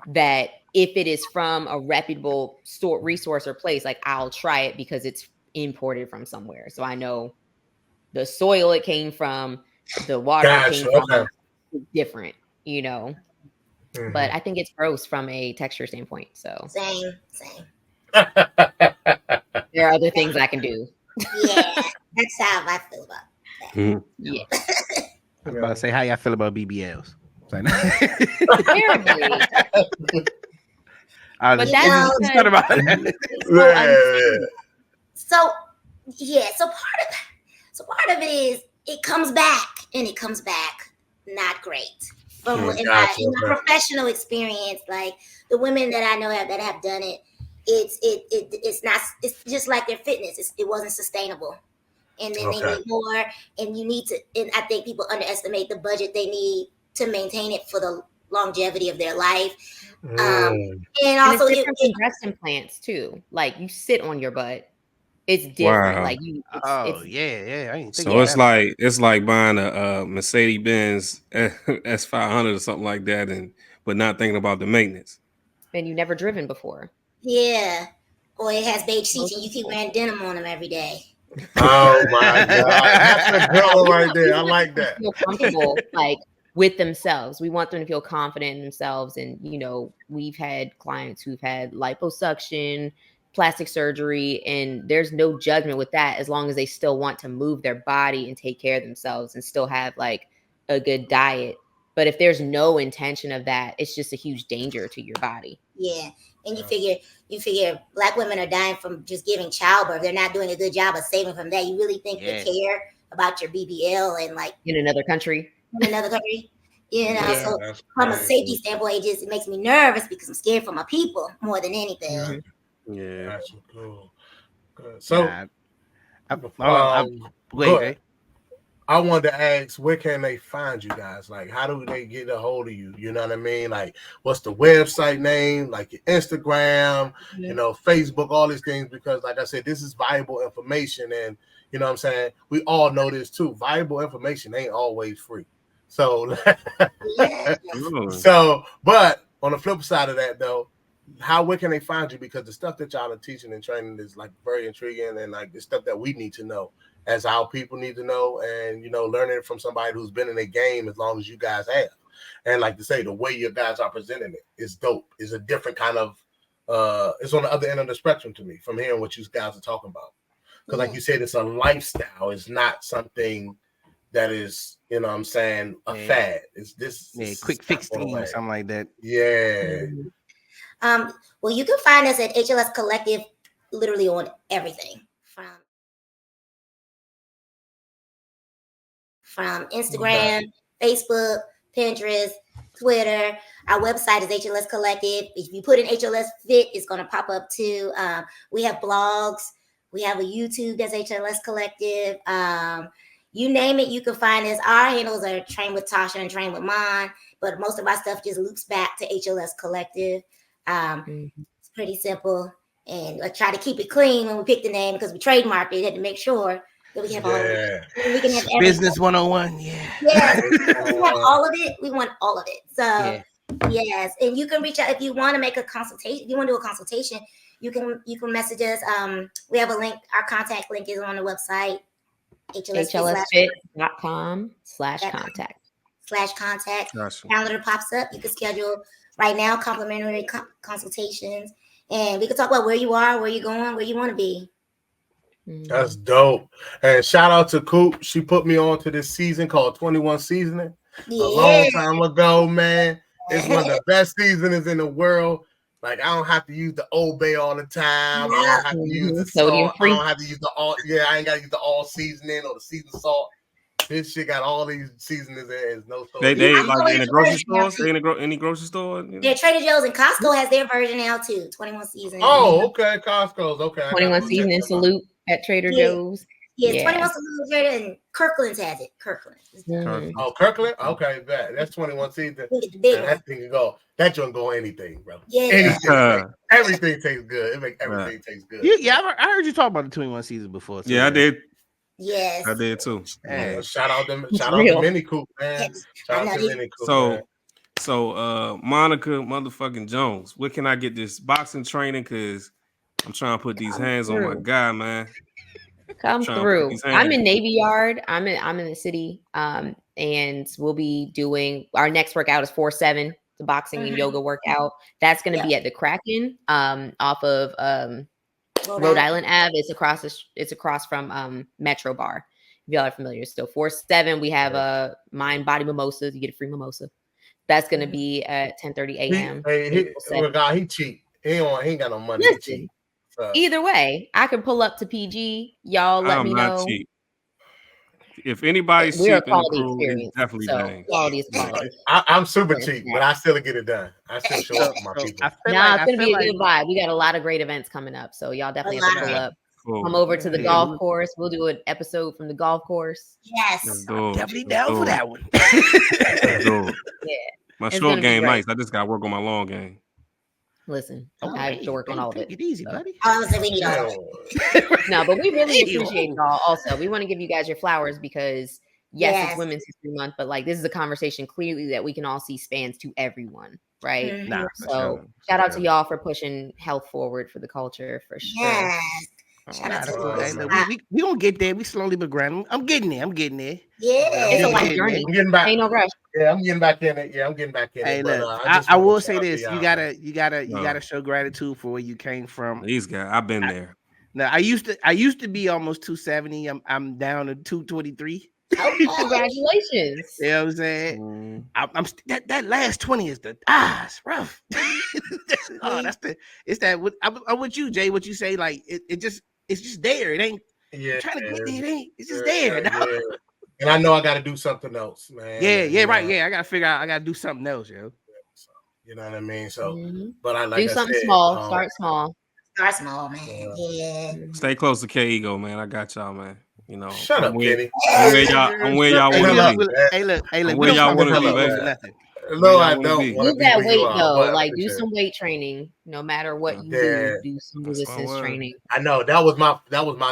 that if it is from a reputable store, resource, or place, like I'll try it because it's imported from somewhere. So I know the soil it came from, the water it came from is different, you know. Mm-hmm. But I think it's gross from a texture standpoint. So same. There are other things I can do. Yeah, that's how I feel about that. Mm-hmm. Yeah. I was about to say, how y'all feel about BBLs? But that's know, it's not about that. it's so unsafe. so yeah, so part of it is it comes back and it comes back not great. From in Gotcha, my okay. professional experience, like the women that I know that have done it, it's not, it's just like their fitness. It wasn't sustainable. And then they Okay. need more, and you need to, and I think people underestimate the budget they need to maintain it for the longevity of their life. And And it's also different from breast implants too. Like you sit on your butt. It's different. Wow. Like you Oh it's yeah. I didn't think So about it's like buying a Mercedes Benz S500 or something like that, but not thinking about the maintenance. and you never driven before. yeah, or it has beige seats Most and you keep people. wearing denim on them every day. Oh my that. God, that's a good Yeah, one we right want, there. we I want like them to that. feel comfortable, like with themselves. We want them to feel confident in themselves. And we've had clients who've had liposuction, plastic surgery, and there's no judgment with that as long as they still want to move their body and take care of themselves and still have like a good diet. But if there's no intention of that, it's just a huge danger to your body. Yeah, and you figure black women are dying from just giving childbirth. They're not doing a good job of saving from that. You really think Yes. they care about your BBL and like In another country. in another country? Yeah. So That's from a crazy. safety standpoint, it makes me nervous because I'm scared for my people more than anything. Mhm. Yeah. That's cool. Good. So, Nah, I, go wait, ahead. I wanted to ask, where can they find you guys? Like, how do they get a hold of you? You know what I mean? Like, what's the website name? Like your Instagram, Facebook, all these things. Because, like I said, this is valuable information, and you know what I'm saying. We all know this too. Valuable information ain't always free. So, Yeah. but on the flip side of that, though, where can they find you? Because the stuff that y'all are teaching and training is like very intriguing, and like the stuff that we need to know as our people need to know, and learning from somebody who's been in a game as long as you guys have. And like to say, the way you guys are presenting it is dope. It's a different kind of it's on the other end of the spectrum to me from hearing what you guys are talking about. Because like you said, it's a lifestyle. It's not something that is, what I'm saying, a fad. It's this quick fix thing or something like that. Yeah. Well, you can find us at HLS Collective literally on everything from Instagram, Facebook, Pinterest, Twitter. Our website is HLS Collective. If you put in HLS Fit, it's going to pop up too. We have blogs. We have a YouTube that's HLS Collective. You name it, you can find us. Our handles are Train with Tasha and Train with Mon, but most of our stuff just loops back to HLS Collective. It's pretty simple. And I try to keep it clean when we pick the name because we trademarked it. Had to make sure that we have all of it. We can have everything. Business 101, yeah. Yes, we want all of it. We want all of it. So Yeah. yes, and you can reach out if you want to make a consultation. If you want to do a consultation, you can message us. We have a link. Our contact link is on the website. HLSfit.com/contact. Gotcha. Calendar pops up. You can schedule right now complimentary consultations, and we can talk about where you are, where you're going, where you want to be. That's dope. And shout out to Coop. She put me on to this season called 21 Seasoning a long time ago, man. It's one of the best seasonings in the world. Like, I don't have to use the Old Bay all the time. I don't have to use the salt. I don't have to use the all. Yeah, I ain't got to use the all seasoning or the seasoned salt. This shit got all these seasonings. There's no salt. They like in the grocery stores. They in any grocery store. Yeah, Trader Joe's and Costco has their version now too. 21 Seasoning. Oh, okay. Costco's okay. 21 Seasoning Salute at Trader Joe's. Yes, 21 Salute Trader and Kirkland's has it. Kirkland's. Oh, Kirkland? Okay, that's 21 Season. That thing can go. That joint go anything, bro. Yeah. Anything. Everything tastes good. It makes everything taste good. Yeah, I heard you talk about the 21 Season before. Yeah, I did. Yes. I did too. Hey. Shout out to Mini Coop, man. Shout out to Mini Coop. So Monica motherfucking Jones, where can I get this boxing training? Cause I'm trying to put these hands on my guy, man. Come through. I'm in Navy Yard. I'm in the city. And we'll be doing our next workout is 4-7, the boxing and yoga workout. That's going to be at the Kraken, off of Rhode Island Ave. It's across from Metro Bar. If y'all are familiar, still 4-7. We have a Mind Body Mimosas. You get a free mimosa. That's going to be at 10:30 a.m. He cheap. He ain't got no money. He Listen, cheap. So, either way, I can pull up to PG. Y'all let me I'm not know. cheap. If anybody's We're a cheap in the quality crew, it's experience. definitely So James. quality is quality. I'm super Fair cheap, enough. but I still get it done. I still show up for my people. I feel Nah, like it's gonna be a like, good vibe. We got a lot of great events coming up, so y'all definitely have to pull lot. up. Cool. Come over to the Yeah. golf course. We'll do an episode from the golf course. Yes. Let's do it. definitely Let's down do for it. that one. Let's do it. Yeah, My it's short gonna be game great. nice. I just got to work on my long game. Listen, Oh, I have hey, to work on hey, all of take it. it easy, so. buddy. Oh, so we need all that. No, but we really Hey, appreciate y'all. Also, we want to give you guys your flowers because yes, it's Women's History Month, but like this is a conversation clearly that we can all see spans to everyone, right? Mhm. Nah, for So sure. shout out to y'all for pushing health forward for the culture for sure. Yes. Shout Nah, out to that's the cool. Hey, boys. look, we gonna get there. We slowly but gradually. I'm getting there. Yeah. It's a I'm life getting journey. I'm getting back. Ain't no rush. Yeah, I'm getting back in it. Yeah, I'm getting back in Hey, it. But look, I just I wanna will shout say out to this: you y'all. gotta show gratitude for where you came from. These guys, I've been there. Now, I used to be almost 270. I'm down to 223. Okay. Congratulations. You know what I'm saying? Mm. I'm that last 20 is it's rough. It's that I'm with you, Jay. What you say, like it's just there. It ain't Yeah, trying to get there. It's just yeah, there. dog. yeah. And I know I got to do something else, man. Yeah, and, right. Yeah, I gotta figure out. I gotta do something else, yo. So, you know what I mean? So, Mhm. but I Do something small. Start small. Start small, man. Yeah. Stay close to K Ego, man. I got y'all, man. You know, Shut up, Kenny. I'm where y'all Hey, want hell to up, be. man. Hey, look. I'm We where don't y'all come want to to be, Hollywood baby. for nothing. No, y'all I wanna don't be. want to Move be that where you weight are. though. But I Like do appreciate it. some weight training. No matter what you Yeah. do some That's my resistance word. training. I know that was my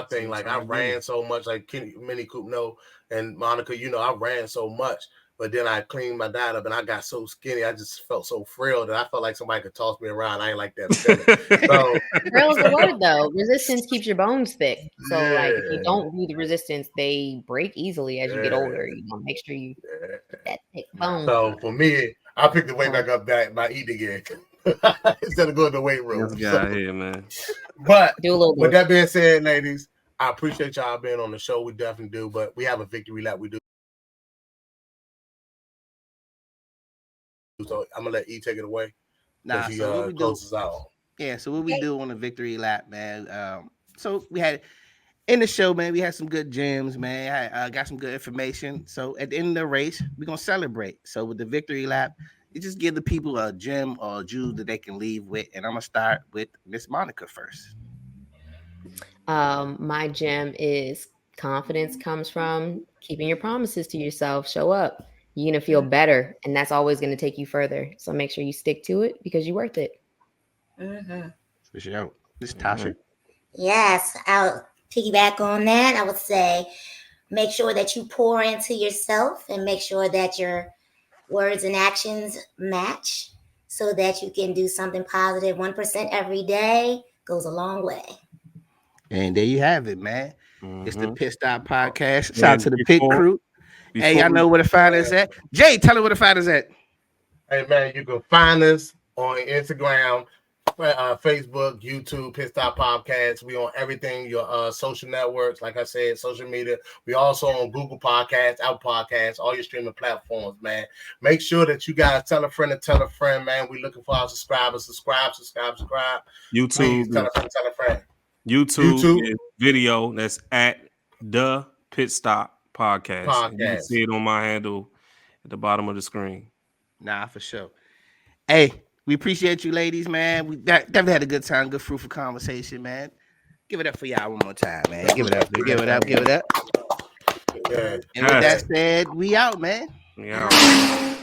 thing. I'm Like I trying to ran get so much, like Kenny, Mini Coop know, and Monica, you know, I ran so much, but then I cleaned my diet up and I got so skinny. I just felt so frail that I felt like somebody could toss me around. I ain't like that feeling. So Real is the word though. Resistance keeps your bones thick. So like if you yeah, don't do the resistance, they break easily as you get older. You know, make sure you yeah. get that thick bone. So for me, I picked the weight back up by eating again instead of going to the weight room. this guy here, man. But Do a little with bit. that being said, ladies, I appreciate y'all being on the show. We definitely do, but we have a victory lap we do. So I'm gonna let E take it away because Nah, he so what we do? closes out. Yeah, so what we do on the victory lap, man. So we had in the show, man. We had some good gems, man. I got some good information. So at the end of the race, we're gonna celebrate. So with the victory lap, you just give the people a gem or a jewel that they can leave with. And I'm gonna start with Miss Monica first. My gem is confidence comes from keeping your promises to yourself. Show up. You're gonna feel better, and that's always gonna take you further. So make sure you stick to it because you're worth it. Mm-hmm. For sure. Miss Tasha. Yes, I'll piggyback on that. I would say make sure that you pour into yourself and make sure that your words and actions match so that you can do something positive. 1% every day goes a long way. And there you have it, man. It's the Mhm. Pit Stop Podcast. Shout out And to the Pit crew. Hey, y'all know where to find us at. Jay, tell her where to find us at. Hey man, you can find us on Instagram, Facebook, YouTube, Pit Stop Podcast. We on everything, your social networks, like I said, social media. We also on Google Podcasts, Apple Podcasts, all your streaming platforms, man. Make sure that you guys tell a friend, man. We looking for our subscribers. Subscribe. YouTube, Please tell a friend. YouTube is video that's at the Pit Stop Podcast. And you can Podcast. see it on my handle at the bottom of the screen. Nah, for sure. Hey, we appreciate you, ladies, man. We definitely had a good time, good fruitful conversation, man. Give it up for y'all one more time, man. Give it up. Give it up. Yeah. And with that said, we out, man. Yeah.